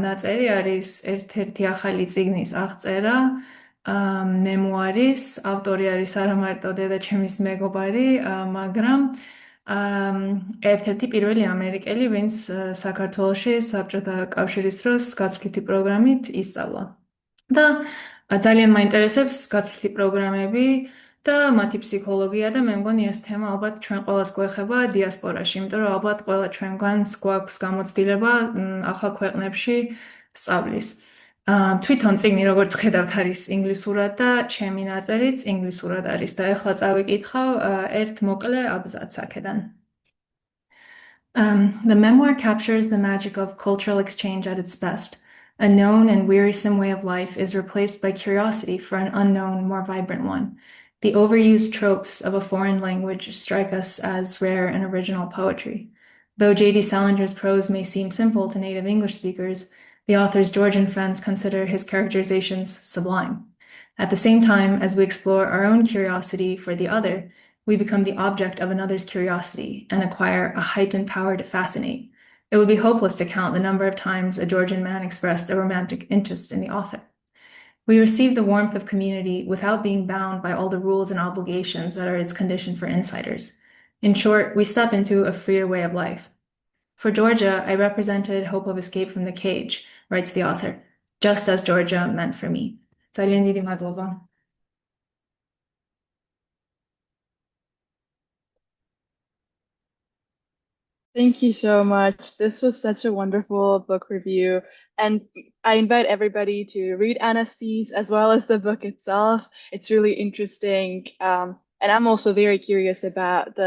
ნაწერი არის ერთ-ერთი ახალი წიგნის აღწერა, მემუარის, ავტორი არის არა მარტო დედაჩემის მეგობარი, მაგრამ ერთ-ერთი პირველი ამერიკელი, ვინც საქართველოში საბჭოთა კავშირის დროს გაცვლითი პროგრამით ისწავლა. და ძალიან მაინტერესებს გაცვლითი პროგრამები და მათი ფსიქოლოგია და მე მგონი ეს თემა ალბათ ჩვენ ყველას გვეხება დიასპორაში, იმიტომ რომ ალბათ ყველა ჩვენგანს გვაქვს გამოცდილება ახალ ქვეყნებში სწავლის. თვითონ წიგნი როგორც ხედავთ არის ინგლისურად და ჩემი ნაწერიც ინგლისურად არის და ეხლა წავიკითხავ ერთ მოკლე აბზაცს აქედან. The memoir captures the magic of cultural exchange at its best. A known and wearisome way of life is replaced by curiosity for an unknown, more vibrant one. The overused tropes of a foreign language strike us as rare and original poetry. Though J.D. Salinger's prose may seem simple to native English speakers, the author's Georgian friends consider his characterizations sublime. At the same time, as we explore our own curiosity for the other, we become the object of another's curiosity and acquire a heightened power to fascinate. It would be hopeless to count the number of times a Georgian man expressed a romantic interest in the author. We receive the warmth of community without being bound by all the rules and obligations that are its condition for insiders. In short, we step into a freer way of life. For Georgia, I represented hope of escape from the cage, writes the author, just as Georgia meant for me. ძალიან დიდი მადლობა. Thank you so much. This was such a wonderful book review. And I invite everybody to read Anna's piece as well as the book itself. It's really interesting. And I'm also very curious about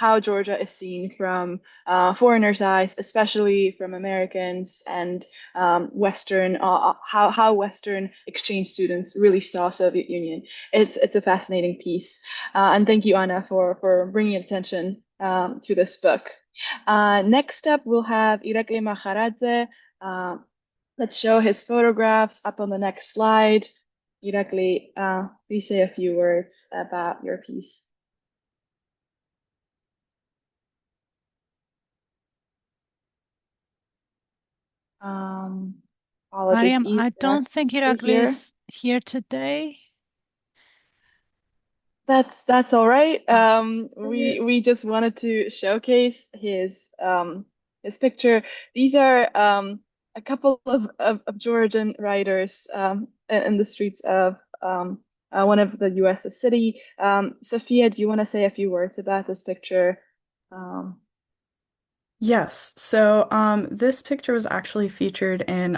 how Georgia is seen from foreigners' eyes, especially from Americans and Western, how Western exchange students really saw Soviet Union. It's a fascinating piece. And thank you, Anna, for bringing attention to this book. Next up, we'll have Irakli Makharadze. Let's show his photographs up on the next slide. Irakli, please say a few words about your piece. Mariam, I don't think Irakli is here today. That's all right. We just wanted to showcase his picture. These are a couple of Georgian writers in the streets of one of the U.S. city. Sophia, do you want to say a few words about this picture? Yes. So this picture was actually featured in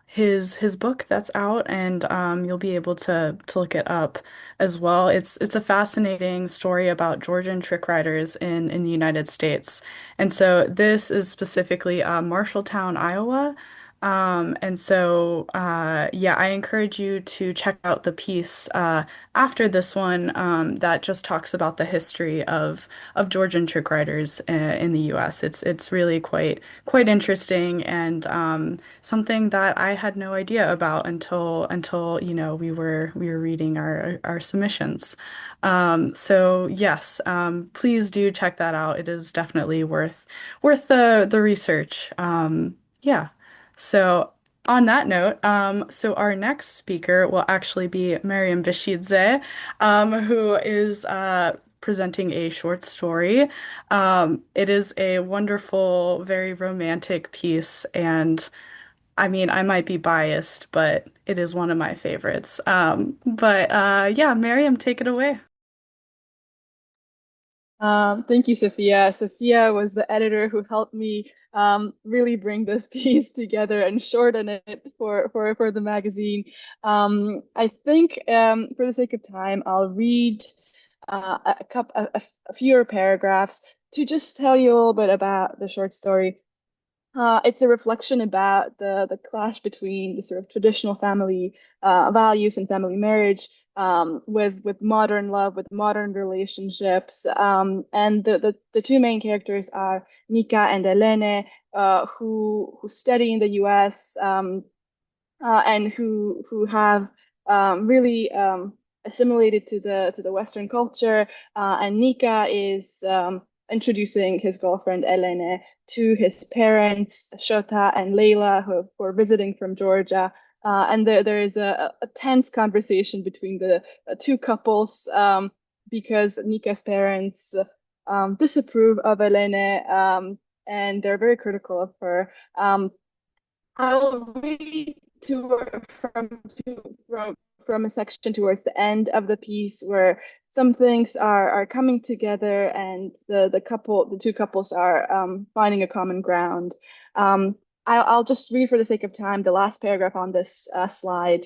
his book that's out, and you'll be able to look it up as well. It's a fascinating story about Georgian trick riders in the United States. And so this is specifically Marshalltown, Iowa. And so, yeah, I encourage you to check out the piece after this one that just talks about the history of Georgian trick writers in the U.S. It's really quite interesting and something that I had no idea about until we were reading our submissions. So yes, please do check that out. It is definitely worth the research. Yeah. So on that note, so our next speaker will actually be Miriam Bashidze, who is presenting a short story. It is a wonderful, very romantic piece, and I mean, I might be biased, but it is one of my favorites. But yeah, Miriam, take it away. Thank you, Sophia. Sophia was the editor who helped me really bring this piece together and shorten it for the magazine. I think for the sake of time, I'll read a fewer paragraphs to just tell you a little bit about the short story. It's a reflection about the clash between the sort of traditional family values and family marriage with modern love, with modern relationships. And the two main characters are Nika and Elene, who study in the US. And who have really assimilated to the Western culture. And Nika is introducing his girlfriend Elene to his parents, Shota and Leila, who are visiting from Georgia. And there is a tense conversation between the two couples because Nika's parents disapprove of Elene and they're very critical of her. I'll read from a section towards the end of the piece where some things are coming together and the two couples are finding a common ground. I'll just read for the sake of time the last paragraph on this slide.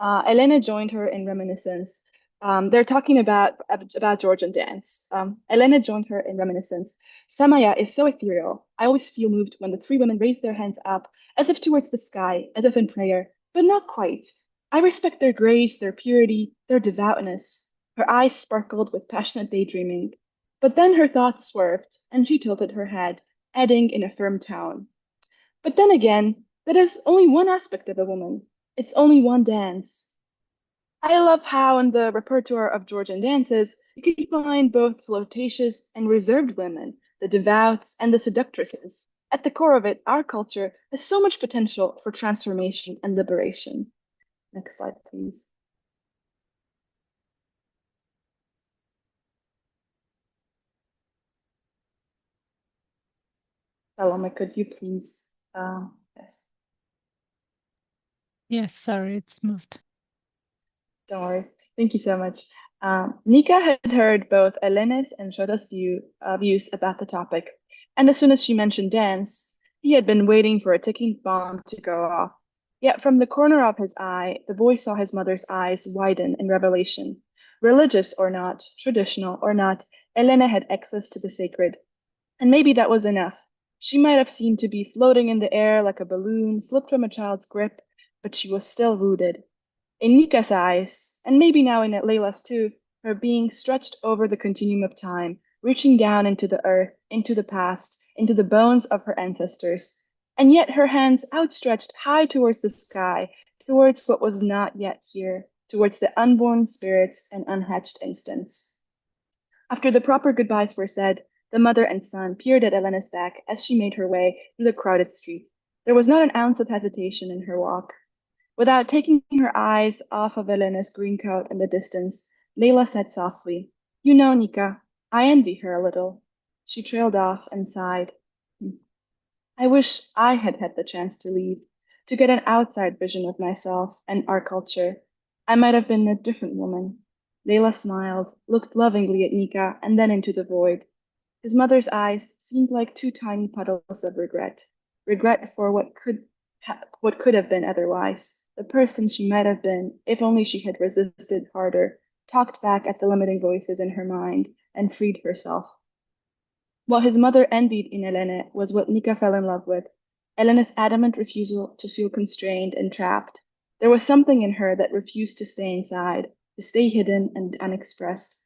Elena joined her in reminiscence. They're talking about Georgian dance. Elena joined her in reminiscence. Samaya is so ethereal. I always feel moved when the three women raise their hands up, as if towards the sky, as if in prayer, but not quite. I respect their grace, their purity, their devoutness. Her eyes sparkled with passionate daydreaming. But then her thoughts swerved, and she tilted her head, adding in a firm tone. But then again, that is only one aspect of a woman. It's only one dance. I love how in the repertoire of Georgian dances, you can find both flirtatious and reserved women, the devouts and the seductresses. At the core of it, our culture has so much potential for transformation and liberation. Next slide, please. Salome, could you please? Yes, Yes, sorry, it's moved. don't worry. Thank you so much. Nika had heard both Elena's and Shota's views about the topic, and as soon as she mentioned dance, he had been waiting for a ticking bomb to go off. Yet from the corner of his eye, the boy saw his mother's eyes widen in revelation. Religious or not, traditional or not, Elena had access to the sacred, and maybe that was enough. She might have seemed to be floating in the air like a balloon slipped from a child's grip, but she was still rooted. In Nika's eyes, and maybe now in Layla's too, her being stretched over the continuum of time, reaching down into the earth, into the past, into the bones of her ancestors, and yet her hands outstretched high towards the sky, towards what was not yet here, towards the unborn spirits and unhatched instants. After the proper goodbyes were said, the mother and son peered at Elena's back as she made her way through the crowded street. There was not an ounce of hesitation in her walk. Without taking her eyes off of Elena's green coat in the distance, Leila said softly, "You know, Nika, I envy her a little." She trailed off and sighed. I wish I had had the chance to leave, to get an outside vision of myself and our culture. I might have been a different woman. Leila smiled, looked lovingly at Nika, and then into the void. His mother's eyes seemed like two tiny puddles of regret, regret for what could have been otherwise, the person she might have been if only she had resisted harder, talked back at the limiting voices in her mind, and freed herself. What his mother envied in Elene was what Nika fell in love with, Elena's adamant refusal to feel constrained and trapped. There was something in her that refused to stay inside, to stay hidden and unexpressed.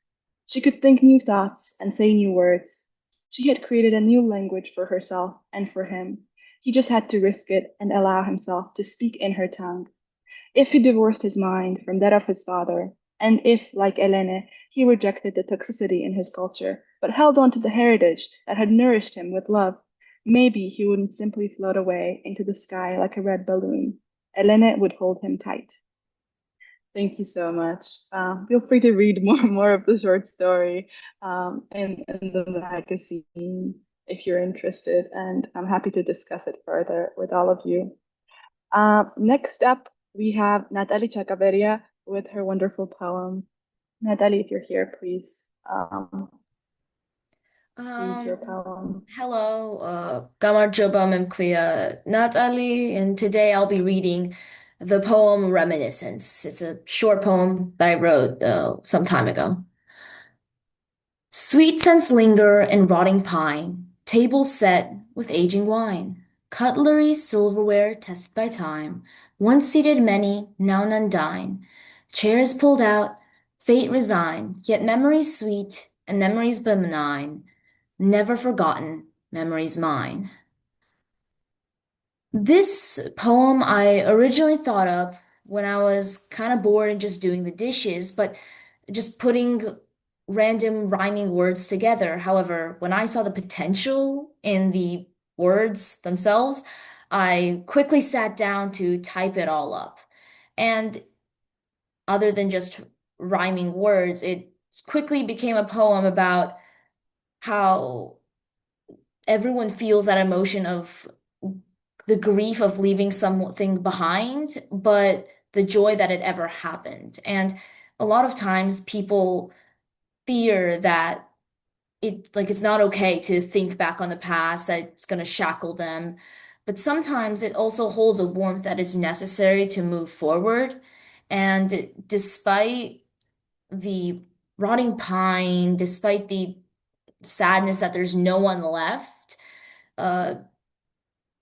She could think new thoughts and say new words. She had created a new language for herself and for him. He just had to risk it and allow himself to speak in her tongue. If he divorced his mind from that of his father, and if, like Elene, he rejected the toxicity in his culture, but held on to the heritage that had nourished him with love, maybe he wouldn't simply float away into the sky like a red balloon. Elene would hold him tight. Thank you so much. Feel free to read more of the short story in the magazine if you're interested, and I'm happy to discuss it further with all of you. Next up, we have Natalie Chacaveria with her wonderful poem. Natalie, if you're here, please read your poem. Hello, Gamarjoba Memkwia Natalie, and today I'll be reading the poem Reminiscence. It's a short poem that I wrote some time ago. Sweet scents linger in rotting pine, tables set with aging wine, cutlery, silverware tested by time, once seated many, now none dine, chairs pulled out, fate resigned, yet memories sweet and memories benign, never forgotten, memories mine. This poem I originally thought of when I was kind of bored and just doing the dishes, but just putting random rhyming words together. However, when I saw the potential in the words themselves, I quickly sat down to type it all up. And other than just rhyming words, it quickly became a poem about how everyone feels that emotion of the grief of leaving something behind, but the joy that it ever happened. And a lot of times people fear that it's not okay to think back on the past, that it's going to shackle them. But sometimes it also holds a warmth that is necessary to move forward. And despite the rotting pine, despite the sadness that there's no one left, uh,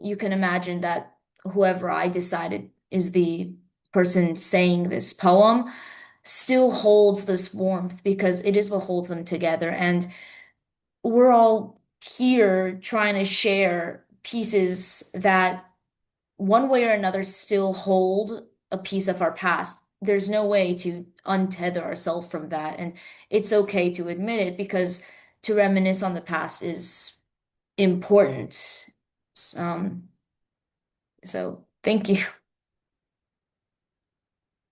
you can imagine that whoever I decided is the person saying this poem still holds this warmth because it is what holds them together. And we're all here trying to share pieces that one way or another still hold a piece of our past. There's no way to untether ourselves from that. And it's okay to admit it because to reminisce on the past is important. Um, so thank you.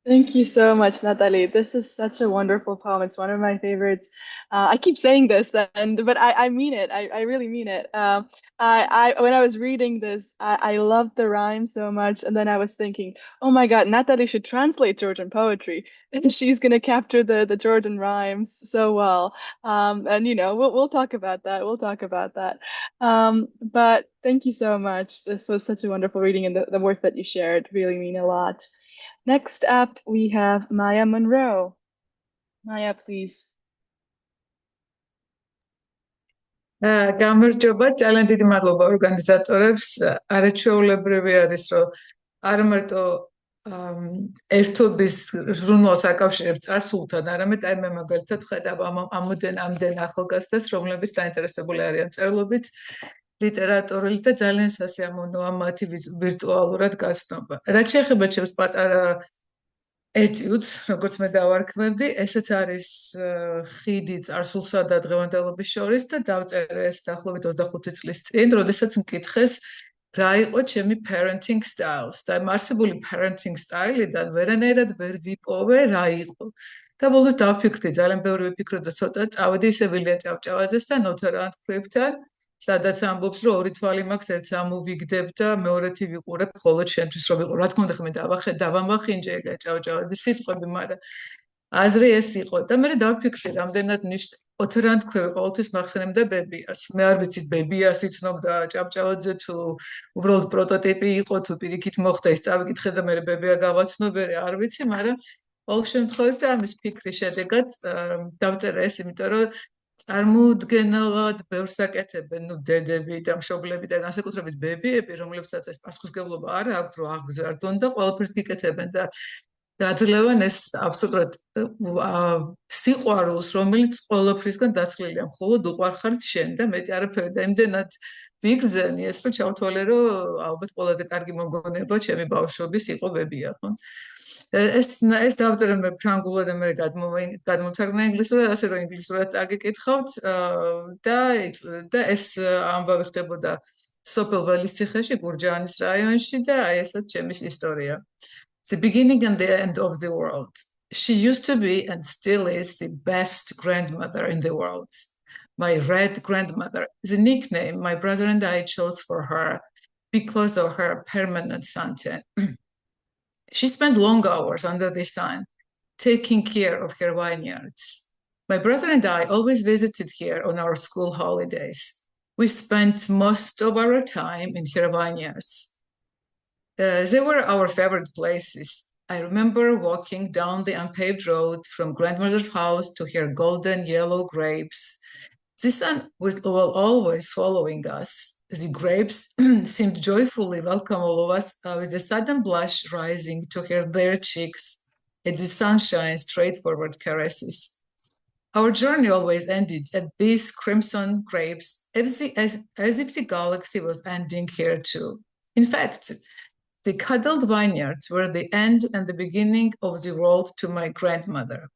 Thank you so much, Natalie. This is such a wonderful poem. It's one of my favorites. I keep saying this, but I mean it. I really mean it. When I was reading this, I loved the rhyme so much, and then I was thinking, oh my God, Natalie should translate Georgian poetry, and she's gonna capture the Georgian rhymes so well. And we'll talk about that. We'll talk about that. But thank you so much. This was such a wonderful reading, and the words that you shared really mean a lot. Next up, we have Maya Monroe. Maya, please. გამარჯობა, ძალიან დიდი მადლობა ორგანიზატორებს. არაჩვეულებრივი არის, რომ არ მარტო ერთობის ჟურნალს აკავშირებს წარსულთან, არამედ აი მე მაგალითად ხედავ ამდენ ახალგაზრდას, რომლებიც დაინტერესებული არიან მწერლობით, ლიტერატურით და ძალიან სასიამოვნოა მათი ვირტუალურად გაცნობა. რაც შეეხება ჩემს პატარა ეტიუდს, როგორც მე დავარქმევდი, ესეც არის ხიდი წარსულსა და დღევანდელობის შორის და დავწერე ეს დაახლოებით 25 წლის წინ, როდესაც მკითხეს რა იყო ჩემი parenting styles და არსებული parenting style-იდან ვერანაირად ვერ ვიპოვე რა იყო. და ბოლოს დავფიქრდი, ძალიან ბევრი ვიფიქრე და ცოტა წავედი ისე ვილია ჭავჭავაძეს და ნოთარანტ ქვევთან, სადაც ამბობს, რომ ორი თვალი მაქვს, ერთს ამოვიგდებ და მეორეთი ვიყურებ მხოლოდ შენთვის რომ ვიყო. რა თქმა უნდა, ხმე დავამახინჯე ეგ ჭავჭავაძის სიტყვები, მაგრამ აზრი ეს იყო და მე დავფიქრდი, რამდენად ოთრანტ ქვევი ყოველთვის მახსენებდა ბებიას. მე არ ვიცი ბებიას იცნობდა ჭავჭავაძე თუ უბრალოდ პროტოტიპი იყო თუ პირიქით მოხდა ის წავიკითხე და მე ბებია გავაცნობე, არ ვიცი, მაგრამ ყოველ შემთხვევაში ამის ფიქრის შედეგად დავწერა ეს, იმიტომ რომ წარმოუდგენელად ბევრს აკეთებენ, ნუ დედები და მშობლები და განსაკუთრებით ბებიები, რომლებსაც ეს პასუხისმგებლობა არ აქვთ, რომ აღგზარდონ და ყველაფერს გიკეთებენ და გაძლევენ ეს აბსოლუტურად სიყვარულს, რომელიც ყველაფრისგან დაცლილია. მხოლოდ უყვარხართ შენ და მეტი არაფერი და იმდენად ვიგრძენი ეს, რომ ჩავთვალე, რომ ალბათ ყველაზე კარგი მოგონება ჩემი ბავშვობის იყო ბებია, ხო? ეს დავწერე მე ფრანგულად და მე გადმოვთარგმნა ინგლისურად, ასე რომ ინგლისურად წაგიკითხავთ და ეს ამბავი ხდებოდა სოფელ ველისციხეში, გურჯაანის რაიონში და აი ესეც ჩემი ისტორია. The beginning and the end of the world. She used to be and still is the best grandmother in the world. My red grandmother, the nickname my brother and I chose for her because of her permanent suntan. She spent long hours under the sun, taking care of her vineyards. My brother and I always visited here on our school holidays. We spent most of our time in her vineyards. They were our favorite places. I remember walking down the unpaved road from grandmother's house to her golden yellow grapes. The sun was always following us. The grapes seemed joyfully welcome all of us, with a sudden blush rising to their cheeks at the sunshine's straightforward caresses. Our journey always ended at these crimson grapes, as if the galaxy was ending here too. In fact, the cuddled vineyards were the end and the beginning of the world to my grandmother.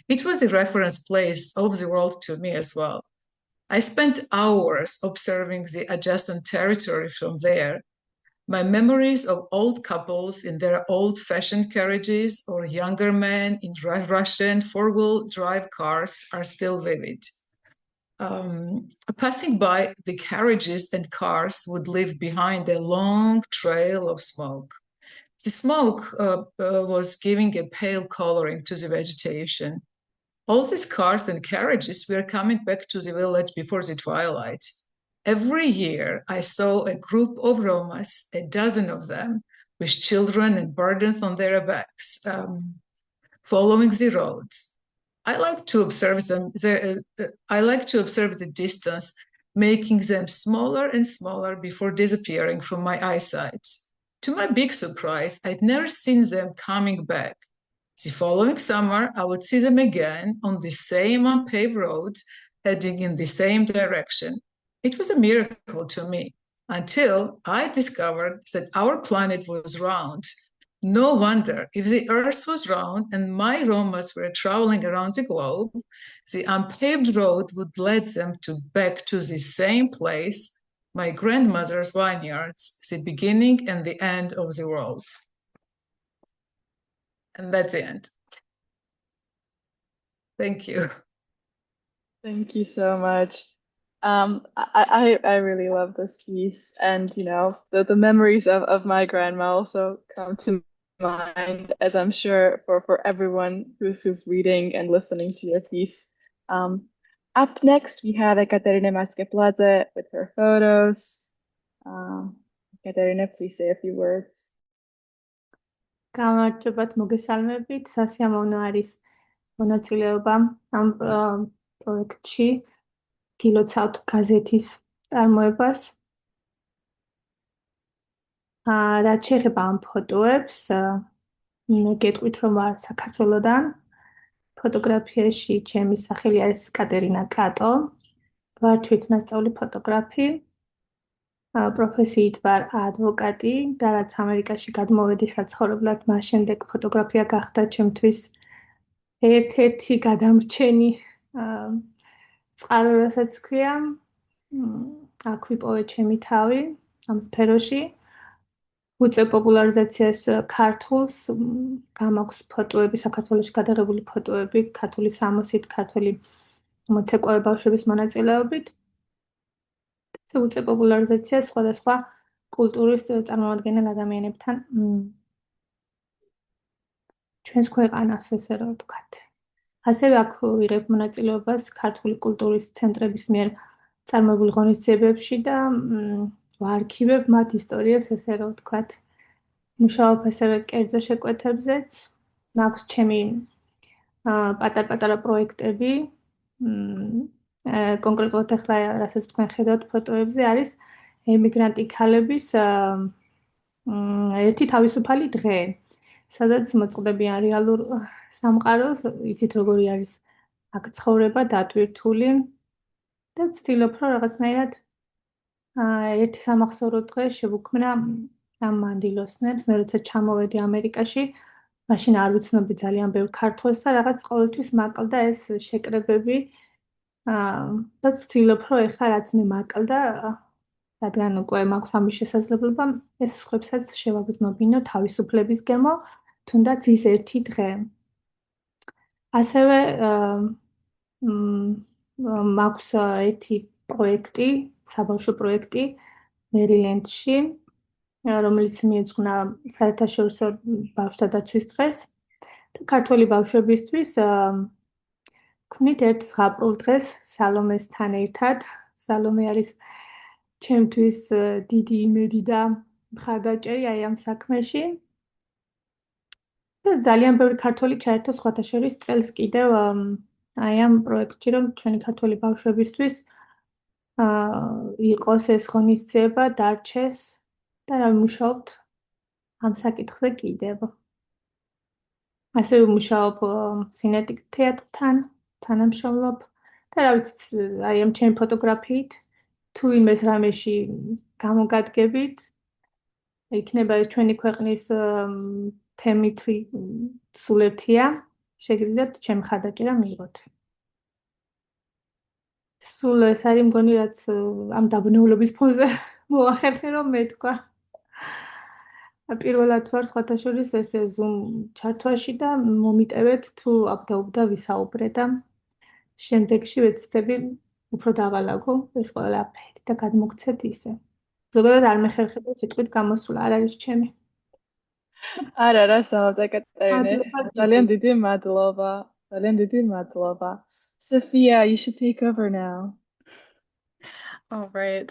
It was a reference place of the world to me as well. I spent hours observing the adjacent territory from there. My memories of old couples in their old-fashioned carriages or younger men in Russian four-wheel drive cars are still vivid. Passing by, the carriages and cars would leave behind a long trail of smoke. The smoke was giving a pale coloring to the vegetation. All these cars and carriages were coming back to the village before the twilight. Every year, I saw a group of Romas, a dozen of them, with children and burdens on their backs, following the road. I like to observe the distance, making them smaller and smaller before disappearing from my eyesight. To my big surprise, I'd never seen them coming back. The following summer, I would see them again on the same unpaved road, heading in the same direction. It was a miracle to me until I discovered that our planet was round. No wonder, if the Earth was round and my Romas were traveling around the globe, the unpaved road would lead them back to the same place, my grandmother's vineyards, the beginning and the end of the world. And that's the end. Thank you. Thank you so much. I really love this piece, and the memories of my grandma also come to mind, as I'm sure for everyone who's reading and listening to your piece. Up next, we have Ekaterina Matskeplaze with her photos. Ekaterina, please say a few words. გამარჯობათ, მოგესალმებით. სასიამოვნო არის მონაწილეობა ამ პროექტში. გილოცავთ გაზეთის წარმოებას. რაც შეეხება ამ ფოტოებს, გეტყვით რომ არ საქართველოდან. ფოტოგრაფიაში ჩემი სახელი არის კატერინა კატო. ვარ თვითნასწავლი ფოტოგრაფი. პროფესიით ვარ ადვოკატი და რაც ამერიკაში გადმოვედი საცხოვრებლად, მას შემდეგ ფოტოგრაფია გახდა ჩემთვის ერთ-ერთი გადამრჩენი წყარო, რასაც ქვია. აქ ვიპოვე ჩემი თავი ამ სფეროში. უწევ პოპულარიზაციას ქართულს, გამაქვს ფოტოები, საქართველოში გადაღებული ფოტოები, ქართული სამოსით, ქართველი მოცეკვავე ბავშვების მონაწილეობით. უწევ პოპულარიზაციას სხვადასხვა კულტურის წარმომადგენელ ადამიანებთან ჩვენს ქვეყანას, ესე რომ ვთქვათ. ასევე აქ ვიღებ მონაწილეობას ქართული კულტურის ცენტრების მიერ წარმოებულ ღონისძიებებში და ვარქივებ მათ ისტორიებს, ესე რომ ვთქვათ. მუშაობ ასევე კერძო შეკვეთებზეც. მაქვს ჩემი პატარ-პატარა პროექტები, კონკრეტულად ახლა რასაც თქვენ ხედავთ ფოტოებზე არის ემიგრანტი ქალების ერთი თავისუფალი დღე, სადაც მოწყდებიან რეალურ სამყაროს, იცით როგორი არის აქ ცხოვრება დატვირთული და ვცდილობ რომ რაღაცნაირად ერთი სამახსოვრო დღე შევუქმნა ამ მანდილოსნებს. მე როცა ჩამოვედი ამერიკაში, მაშინ არ ვიცნობდი ძალიან ბევრ ქართველს და რაღაც ყოველთვის მაკლდა ეს შეკრებები. და ვცდილობ რომ ეხლა რაც მე მაკლდა, რადგან უკვე მაქვს ამის შესაძლებლობა, ეს სხვებსაც შევაგზნობინო თავისუფლების გემო, თუნდაც ის ერთი დღე. ასევე მაქვს ერთი პროექტი, საბავშვო პროექტი მერილენდში, რომელიც მიეძღვნა საერთაშორისო ბავშვთა დაცვის დღეს და ქართველი ბავშვებისთვის ვქმნით ერთ ზღაპრულ დღეს სალომესთან ერთად. სალომე არის ჩემთვის დიდი იმედი და მხარდაჭერი აი ამ საქმეში. და ძალიან ბევრი ქართველი ჩაერთო სხვათა შორის წელს კიდევ აი ამ პროექტში, რომ ჩვენი ქართველი ბავშვებისთვის იყოს ეს ღონისძიება, დარჩეს და რა ვიმუშაობთ ამ საკითხზე კიდევ. ასევე ვმუშაობ სინეტიკ თეატრთან, თანამშრომლობ და რა ვიცი, აი ამ ჩემი ფოტოგრაფიით თუ იმეს რამეში გამოგადგებით, იქნება ეს ჩვენი ქვეყნის თემით სულ ერთია, შეგიძლიათ ჩემი მხარდაჭერა მიიღოთ. სულ ეს არის მგონი რაც ამ დაბნეულობის ფონზე მოახერხე რომ მეთქვა. პირველად ვარ სხვათა შორის ეს Zoom ჩართვაში და მომიტევეთ თუ აბდაუბდა ვისაუბრე და შემდეგში ვეცდები უფრო დავალაგო ეს ყველაფერი და გადმოგცეთ ისე. ზოგადად არ მეხერხება სიტყვით გამოსვლა, არ არის ჩემი. არა, სამოწე კატერინე. მადლობა ძალიან დიდი. დიდი მადლობა. ძალიან დიდი მადლობა. Sophia, you should take over now. All right.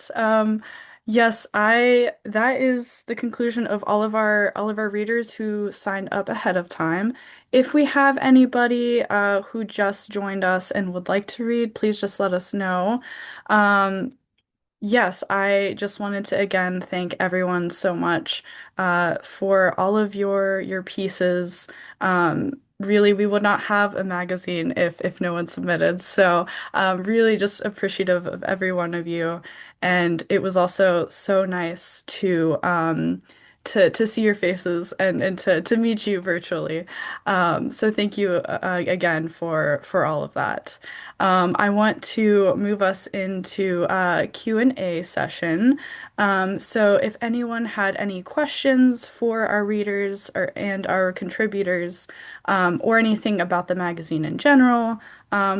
Yes, that is the conclusion of all of our readers who signed up ahead of time. If we have anybody who just joined us and would like to read, please just let us know. Yes, I just wanted to again thank everyone so much for all of your pieces. Really, we would not have a magazine if no one submitted. So, really just appreciative of every one of you. And it was also so nice to see your faces and to meet you virtually. So thank you again for all of that. I want to move us into a Q&A session. So if anyone had any questions for our readers and our contributors, or anything about the magazine in general,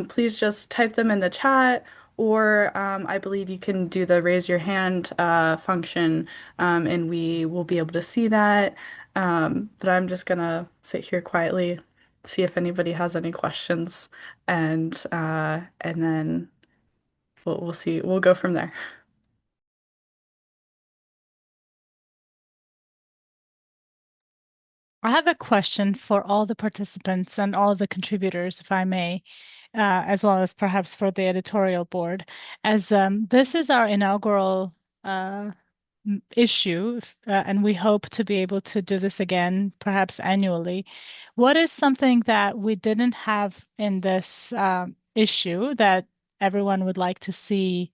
please just type them in the chat, or I believe you can do the raise your hand function, and we will be able to see that. But I'm just gonna sit here quietly, see if anybody has any questions, and then we'll see. We'll go from there. I have a question for all the participants and all the contributors, if I may, as well as perhaps for the editorial board. As this is our inaugural issue, and we hope to be able to do this again, perhaps annually. What is something that we didn't have in this issue that everyone would like to see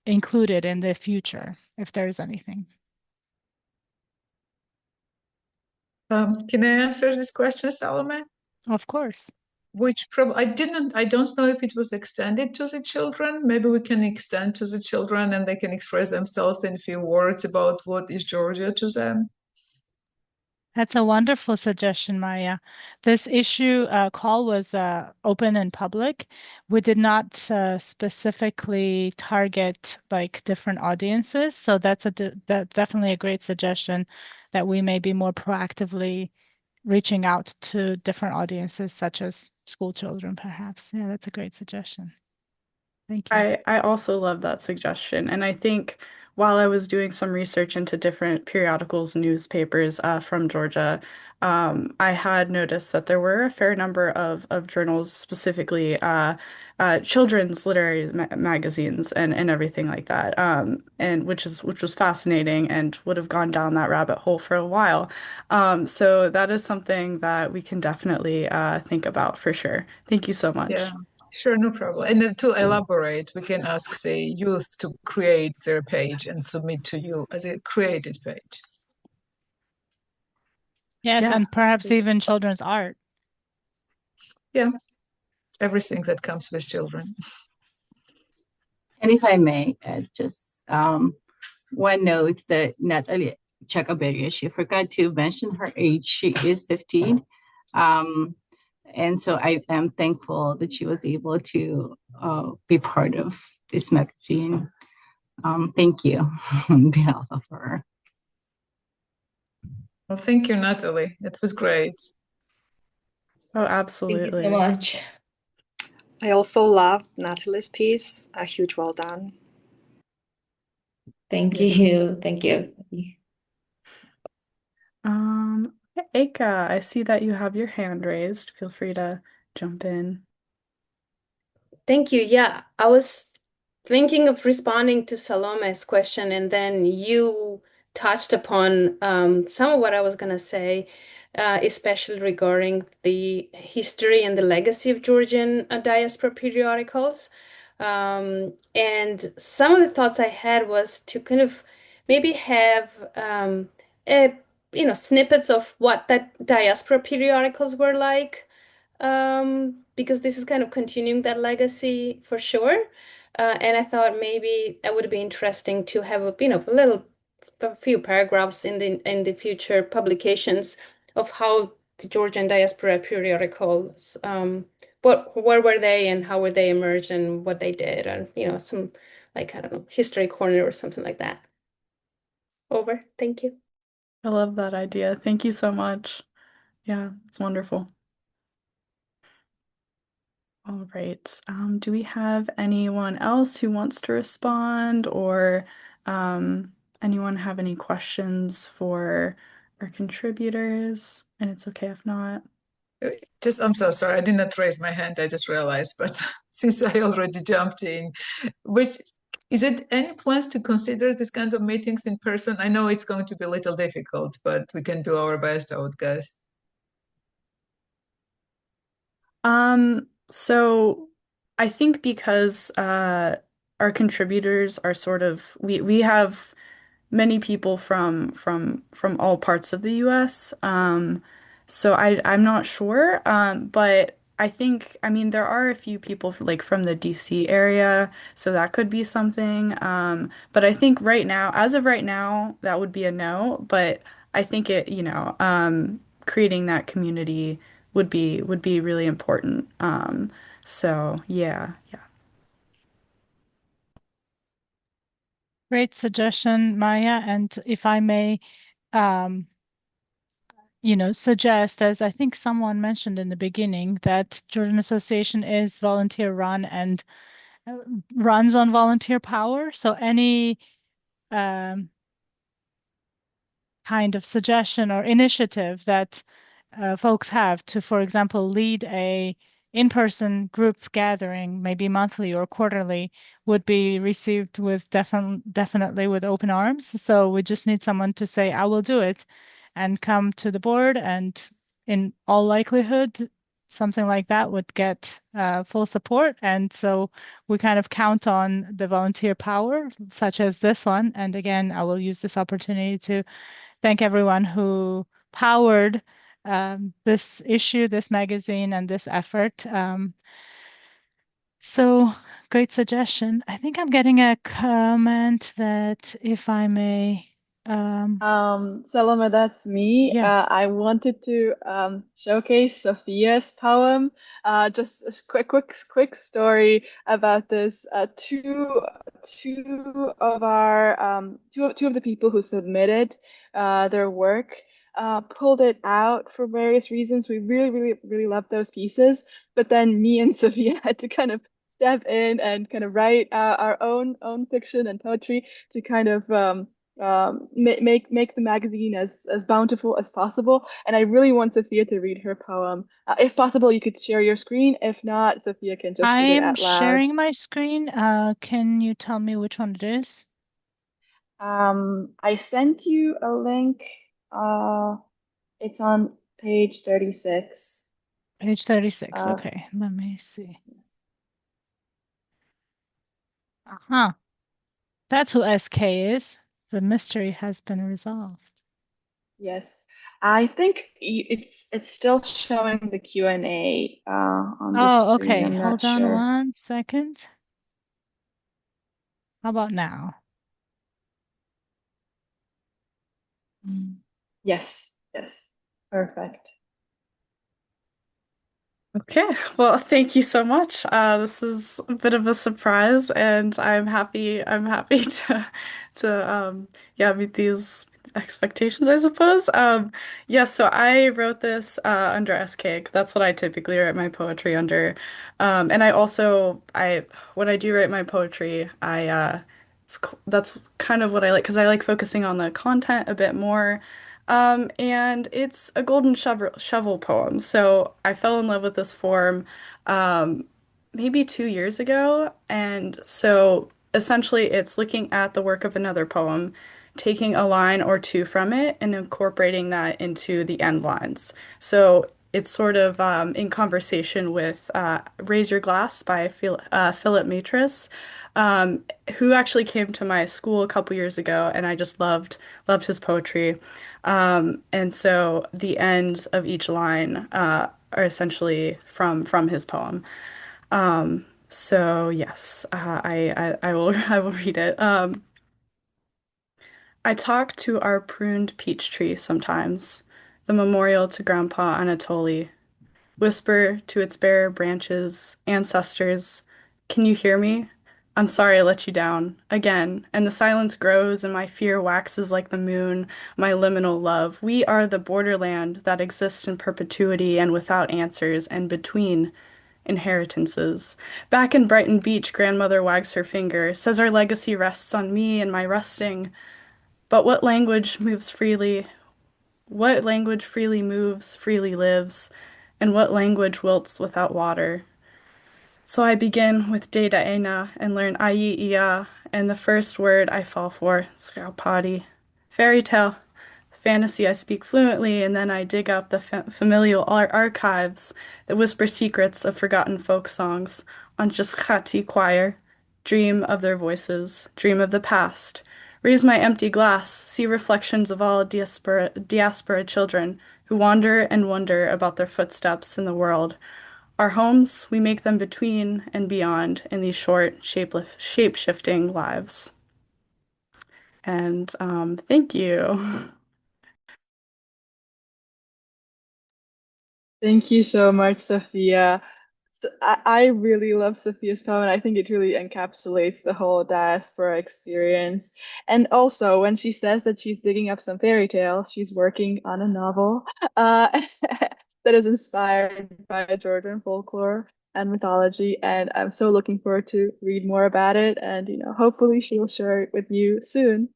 included in the future, if there's anything? Can I answer this question, Salome? Of course. I don't know if it was extended to the children. Maybe we can extend to the children and they can express themselves in a few words about what is Georgia to them. That's a wonderful suggestion, Maya. This issue call was open and public. We did not specifically target like different audiences, so that's definitely a great suggestion that we may be more proactively reaching out to different audiences, such as school children, perhaps. Yeah, that's a great suggestion. Thank you. I also love that suggestion, and I think while I was doing some research into different periodicals, newspapers from Georgia, I had noticed that there were a fair number of journals, specifically children's literary magazines and everything like that, and which was fascinating and would have gone down that rabbit hole for a while. So that is something that we can definitely think about for sure. Thank you so Yeah, much. sure, no problem. And then to elaborate, we can ask, say, youth to create their page and submit to you as a created page. Yes, Yeah. and perhaps even children's art. Yeah, everything that comes with children. And if I may add just one note that Natalie Chakaberia, she forgot to mention her age. She is 15. And so I am thankful that she was able to be part of this magazine. Thank you on behalf of her. Well, thank you, Natalie. It was great. Oh, Thank you so absolutely. much. I also loved Natalie's piece. A huge well done. Thank Yeah. you. Thank you. Eka, I see that you have your hand raised. Feel free to jump in. Thank you. Yeah, I was thinking of responding to Salome's question, and then you touched upon some of what I was going to say, especially regarding the history and the legacy of Georgian diaspora periodicals. And some of the thoughts I had was to kind of maybe have a, snippets of what that diaspora periodicals were like, because this is kind of continuing that legacy for sure. And I thought maybe that would be interesting to have a few paragraphs in the future publications of how the Georgian diaspora periodicals, where were they and how were they emerged and what they did, and some, like, I don't know, history corner or something like that. Over. Thank you. I love that idea. Thank you so much. Yeah, it's wonderful. All right. Do we have anyone else who wants to respond, or anyone have any questions for our contributors? And it's okay if not. Just, I'm so sorry, I did not raise my hand, I just realized, but since I already jumped in, which is it any plans to consider this kind of meetings in person? I know it's going to be a little difficult, but we can do our best, I would guess. So I think because our contributors are sort of we have many people from all parts of the US. So I'm not sure. But I mean there are a few people like from the DC area, so that could be something. But I think right now, as of right now, that would be a no. But I think creating that community would be really important. So yeah, yeah. Great suggestion, Maya. And if I may, um, suggest, as I think someone mentioned in the beginning, that Georgian Association is volunteer run and runs on volunteer power. So any um, kind of suggestion or initiative that folks have to, for example, lead a in-person group gathering, maybe monthly or quarterly, would be received with definitely with open arms. So we just need someone to say, I will do it, and come to the board, and in all likelihood, something like that would get full support. And so we kind of count on the volunteer power, such as this one. And again, I will use this opportunity to thank everyone who powered this issue, this magazine, and this effort. So great suggestion. I think I'm getting a comment that, if I may, Salome, that's me. yeah. I wanted to showcase Sophia's poem. Just a quick story about this. Two of our two of the people who submitted their work pulled it out for various reasons. We really, really, really loved those pieces, but then me and Sophia had to kind of step in and kind of write our own fiction and poetry to kind of make the magazine as bountiful as possible. And I really want Sophia to read her poem. If possible, you could share your screen. If not, Sophia can just I read it am out loud. sharing my screen. Can you tell me which one it is? I sent you a link. It's on page 36. Page 36. Uh, Okay, let me see. Uh-huh. That's who SK is. The mystery has been resolved. yes. I think it's still showing the Q&A on the Oh, screen. okay. I'm not Hold on sure. 1 second. How about now? Mm. Yes, yes. Perfect. Okay, well, thank you so much. This is a bit of a surprise, and I'm happy to yeah, meet these expectations, I suppose. Yeah, so I wrote this under SK. That's what I typically write my poetry under. And I also I when I do write my poetry, that's kind of what I like because I like focusing on the content a bit more. And it's a golden shovel poem. So I fell in love with this form um, maybe 2 years ago. And so essentially, it's looking at the work of another poem, taking a line or two from it, and incorporating that into the end lines. So it's sort of in conversation with Raise Your Glass by Philip Matris, who actually came to my school a couple years ago, and I just loved his poetry. And so the ends of each line are essentially from his poem. So yes, I will I will read it. I talk to our pruned peach tree sometimes, the memorial to Grandpa Anatoly. Whisper to its bare branches, ancestors, can you hear me? I'm sorry I let you down. Again, and the silence grows and my fear waxes like the moon, my liminal love. We are the borderland that exists in perpetuity and without answers and between inheritances. Back in Brighton Beach, grandmother wags her finger, says our legacy rests on me and my resting. But what language moves freely? What language freely moves, freely lives, and what language wilts without water? So I begin with Data Ena and learn Ayi Iya, and the first word I fall for, Scaupati. Fairy tale. Fantasy I speak fluently, and then I dig up the familial archives that whisper secrets of forgotten folk songs on Jiskhati choir. Dream of their voices, dream of the past. Raise my empty glass, see reflections of all diaspora children who wander and wonder about their footsteps in the world. Our homes, we make them between and beyond in these short, shapeless, shape-shifting lives. And thank you. Thank you so much, Sophia. So I really love Sophia's poem, and I think it really encapsulates the whole diaspora experience. And also, when she says that she's digging up some fairy tales, she's working on a novel that is inspired by Georgian folklore and mythology. And I'm so looking forward to read more about it. And, hopefully she will share it with you soon.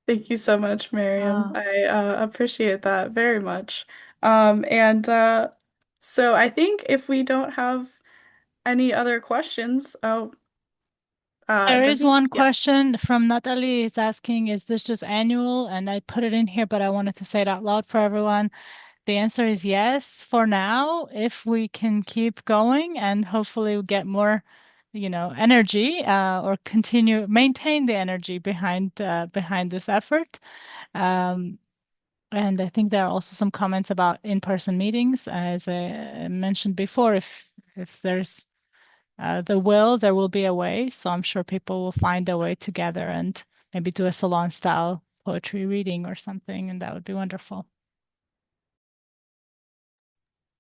Thank you so much, Miriam. Uh, I appreciate that very much. And so I think if we don't have any other questions, oh, there is David, one yeah. question from Natalie. It's asking, is this just annual? And I put it in here, but I wanted to say it out loud for everyone. The answer is yes for now, if we can keep going and hopefully get more, energy or maintain the energy behind this effort. Um, and I think there are also some comments about in-person meetings. As I mentioned before, if there's the will, there will be a way. So I'm sure people will find a way together and maybe do a salon style poetry reading or something, and that would be wonderful.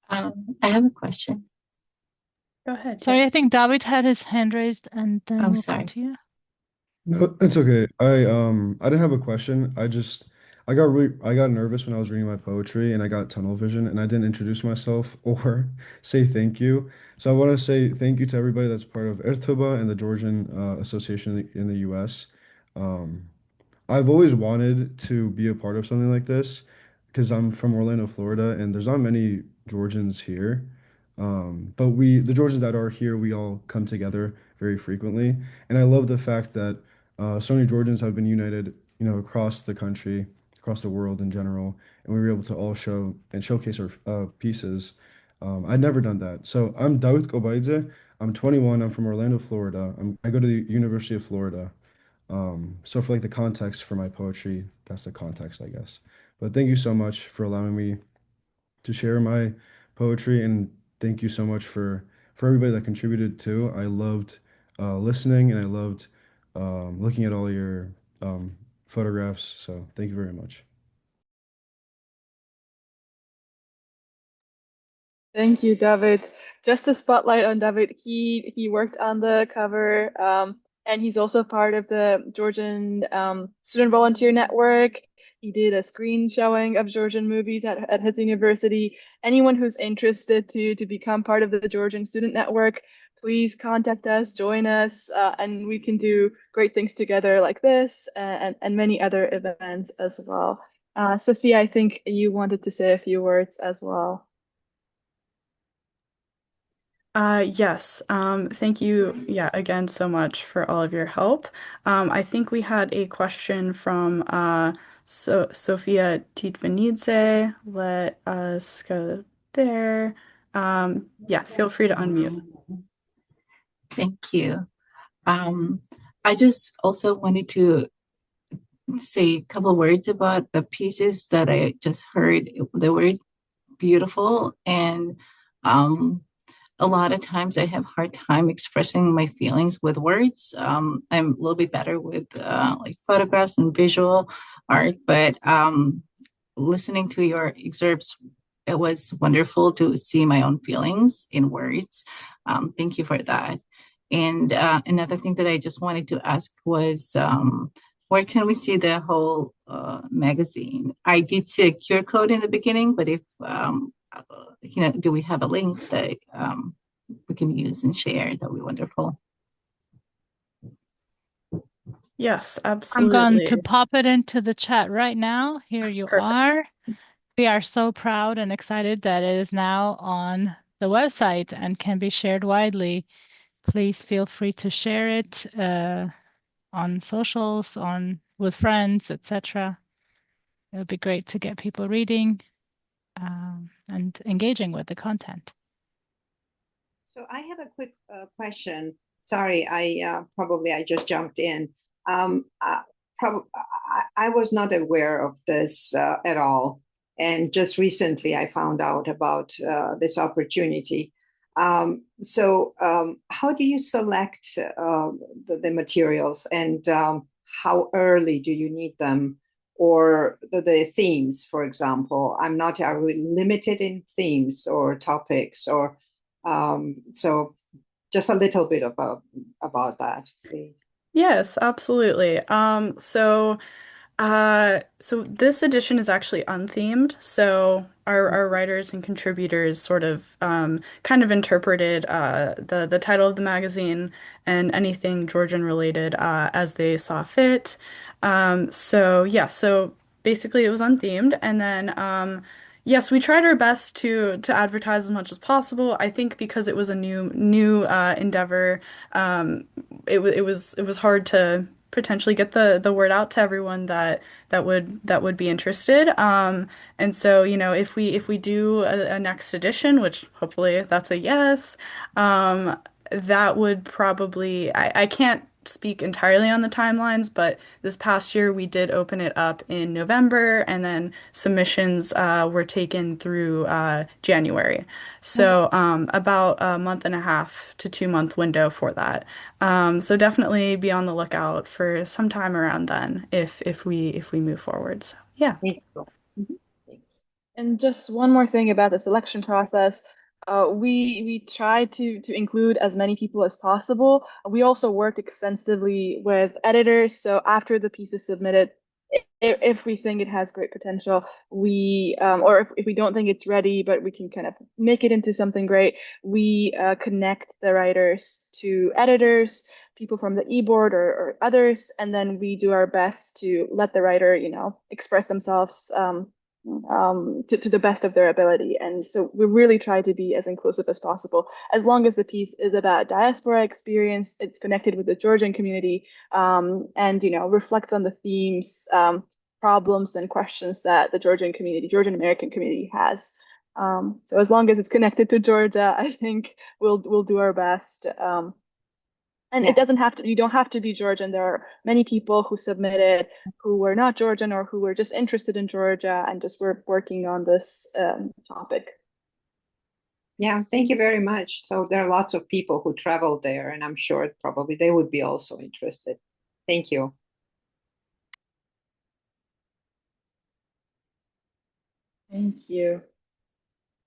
I have a question. Go ahead, Sorry, yeah. I think David had his hand raised, and then Oh, we'll come sorry. to you. No, it's okay. I didn't have a question. I just I got nervous when I was reading my poetry and I got tunnel vision and I didn't introduce myself or say thank you. So I want to say thank you to everybody that's part of Ertoba and the Georgian Association in the US. Um, I've always wanted to be a part of something like this because I'm from Orlando, Florida, and there's not many Georgians here. But the Georgians that are here, we all come together very frequently. And I love the fact that so many Georgians have been united, across the country, across the world in general, and we were able to all show and showcase our pieces. I'd never done that. So I'm David Kobaidze. I'm 21. I'm from Orlando, Florida. I go to the University of Florida. So for like the context for my poetry, that's the context, I guess. But thank you so much for allowing me to share my poetry, and thank you so much for everybody that contributed too. I loved listening, and I loved looking at all your photographs. So thank you very much. Thank you, David. Just a spotlight on David. He worked on the cover, and he's also part of the Georgian Student Volunteer Network. He did a screen showing of Georgian movies at his university. Anyone who's interested to become part of the Georgian Student Network, please contact us, join us, and we can do great things together like this and many other events as well. Sophia, I think you wanted to say a few words as well. Yes. Thank you, yeah, again so much for all of your help. I think we had a question from Sophia Titvanidze. Let us go there. Yeah, feel free to unmute. Thank you. I just also wanted to say a couple words about the pieces that I just heard. They were beautiful, and a lot of times I have a hard time expressing my feelings with words. I'm a little bit better with like photographs and visual art, but listening to your excerpts, it was wonderful to see my own feelings in words. Thank you for that. And another thing that I just wanted to ask was, where can we see the whole magazine? I did see a QR code in the beginning, but if do we have a link that we can use and share? That'd be wonderful. Yes, I'm going absolutely. to pop it into the chat right now. Here you Perfect. are. We are so proud and excited that it is now on the website and can be shared widely. Please feel free to share it on socials, with friends, etc. It would be great to get people reading and engaging with the content. So I have a quick question. Sorry, I just jumped in. I was not aware of this at all, and just recently I found out about this opportunity. How do you select the materials, and how early do you need them? Or the themes, for example. Are we limited in themes or topics, or so just a little bit about that, please. Yes, absolutely. So this edition is actually unthemed. So our writers and contributors sort of kind of interpreted the title of the magazine and anything Georgian related as they saw fit. So basically it was unthemed, and then yes, we tried our best to advertise as much as possible. I think because it was a new endeavor, it was hard to potentially get the word out to everyone that would be interested. And so, if we do a next edition, which hopefully that's a yes, that would probably I can't speak entirely on the timelines, but this past year we did open it up in November, and then submissions were taken through January. So about a month and a half to 2 month window for that. So definitely be on the lookout for some time around then if we move forward. So yeah. Thanks. And just one more thing about the selection process. We try to include as many people as possible. We also work extensively with editors. So after the piece is submitted, if we think it has great potential, or if we don't think it's ready, but we can kind of make it into something great, we connect the writers to editors, people from the e-board or others, and then we do our best to let the writer, express themselves to the best of their ability. And so we really try to be as inclusive as possible. As long as the piece is about diaspora experience, it's connected with the Georgian community, and reflects on the themes, problems, and questions that the Georgian community, Georgian American community has. So as long as it's connected to Georgia, I think we'll do our best. And Yeah. it doesn't have to, you don't have to be Georgian. There are many people who submitted who were not Georgian or who were just interested in Georgia and just were working on this topic. Yeah, thank you very much. So there are lots of people who travel there, and I'm sure probably they would be also interested. Thank you. Thank you.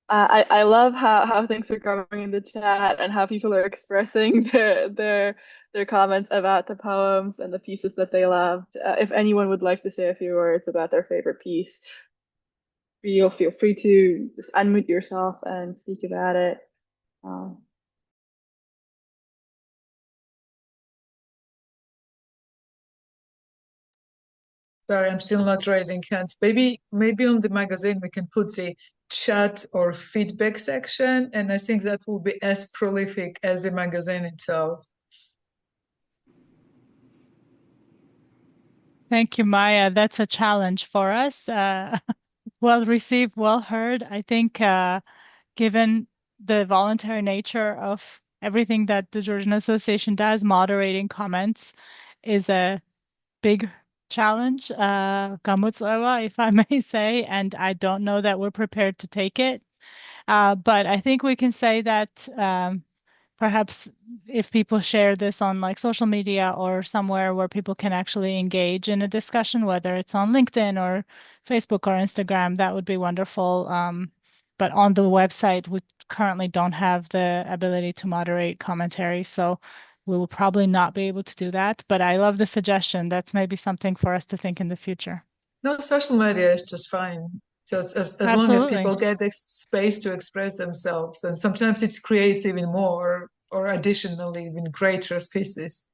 I love how things are going in the chat and how people are expressing their comments about the poems and the pieces that they loved. If anyone would like to say a few words about their favorite piece, feel free to just unmute yourself and speak about it. Um, Sorry, I'm still not raising hands. Maybe on the magazine we can put the chat or feedback section, and I think that will be as prolific as the magazine itself. Thank you, Maya. That's a challenge for us. Well received, well heard. I think given the voluntary nature of everything that the Georgian Association does, moderating comments is a big challenge, gamutsoewa, if I may say, and I don't know that we're prepared to take it. But I think we can say that perhaps if people share this on like social media or somewhere where people can actually engage in a discussion, whether it's on LinkedIn or Facebook or Instagram, that would be wonderful. But on the website, we currently don't have the ability to moderate commentary, so we will probably not be able to do that. But I love the suggestion. That's maybe something for us to think in the future. No, social media is just fine. So it's as long as Absolutely. people get the space to express themselves, and sometimes it creates even more or additionally even greater pieces.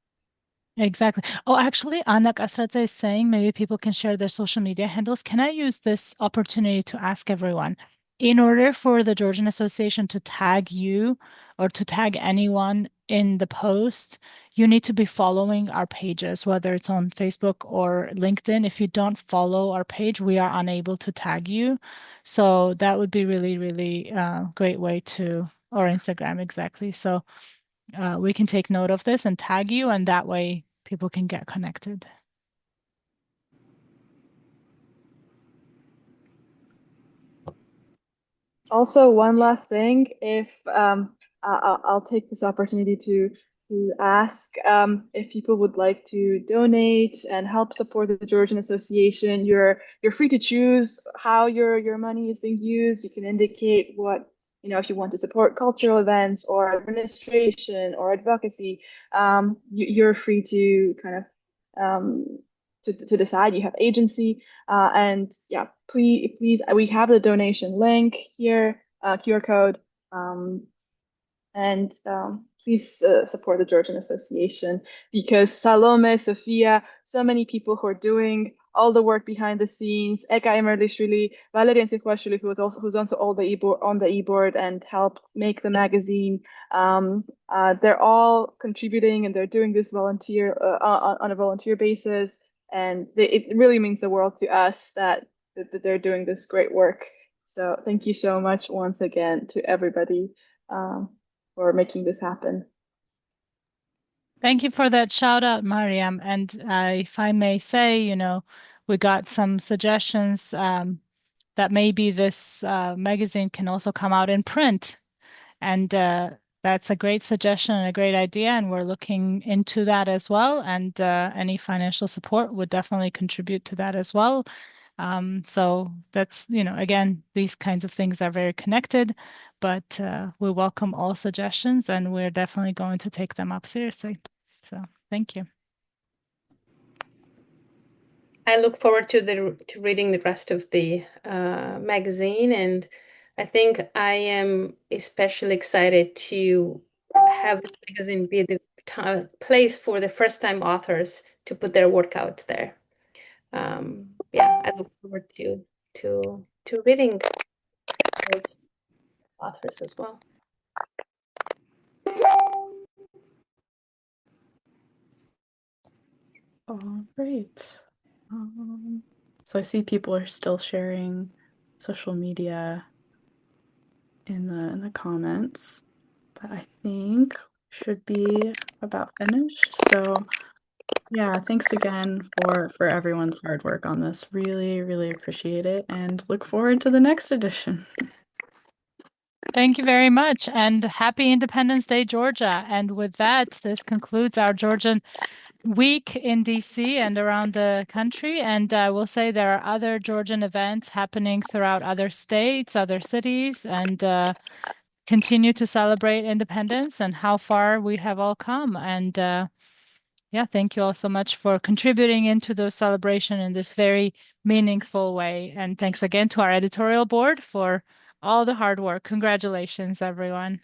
Exactly. Oh, actually, Anna Kasradze is saying maybe people can share their social media handles. Can I use this opportunity to ask everyone, in order for the Georgian Association to tag you or to tag anyone in the post, you need to be following our pages, whether it's on Facebook or LinkedIn. If you don't follow our page, we are unable to tag you. So that would be really, really great way to, or Instagram, exactly. So we can take note of this and tag you, and that way people can get connected. Also, one last thing, if I'll take this opportunity to ask if people would like to donate and help support the Georgian Association. You're free to choose how your money is being used. You can indicate what, if you want to support cultural events or administration or advocacy. You're free to kind of to decide. You have agency. And yeah, please, we have the donation link here, QR code. And please support the Georgian Association, because Salome, Sophia, so many people who are doing all the work behind the scenes. Eka Emerlishvili, Valerian Sikhwashvili, who's also all the on the e-board and helped make the magazine. They're all contributing and they're doing this volunteer on a volunteer basis, and it really means the world to us that they're doing this great work. So thank you so much once again to everybody. For making this happen. Thank you for that shout out, Mariam. And if I may say, we got some suggestions that maybe this magazine can also come out in print. And that's a great suggestion and a great idea. And we're looking into that as well. And any financial support would definitely contribute to that as well. So that's, again, these kinds of things are very connected, but we welcome all suggestions and we're definitely going to take them up seriously. So thank you. I look forward to reading the rest of the magazine, and I think I am especially excited to have the magazine be the place for the first-time authors to put their work out there. Yeah, I look forward to reading those authors as well. Oh, great. So I see people are still sharing social media in the comments, but I think should be about finished. So yeah, thanks again for everyone's hard work on this. Really, really appreciate it and look forward to the next edition. Thank you very much, and happy Independence Day, Georgia. And with that, this concludes our Georgian week in DC and around the country. And I will say there are other Georgian events happening throughout other states, other cities, and continue to celebrate independence and how far we have all come. And yeah, thank you all so much for contributing into those celebration in this very meaningful way. And thanks again to our editorial board for all the hard work. Congratulations, everyone.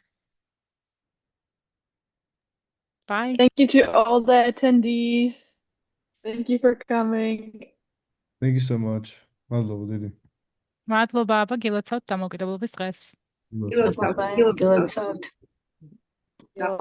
Bye. Thank you to all the attendees. Thank you for coming. Thank you so much. مطلوب دیدی. مطلوب بابا گلوتات دمو كده بلبس غس. You look Gilad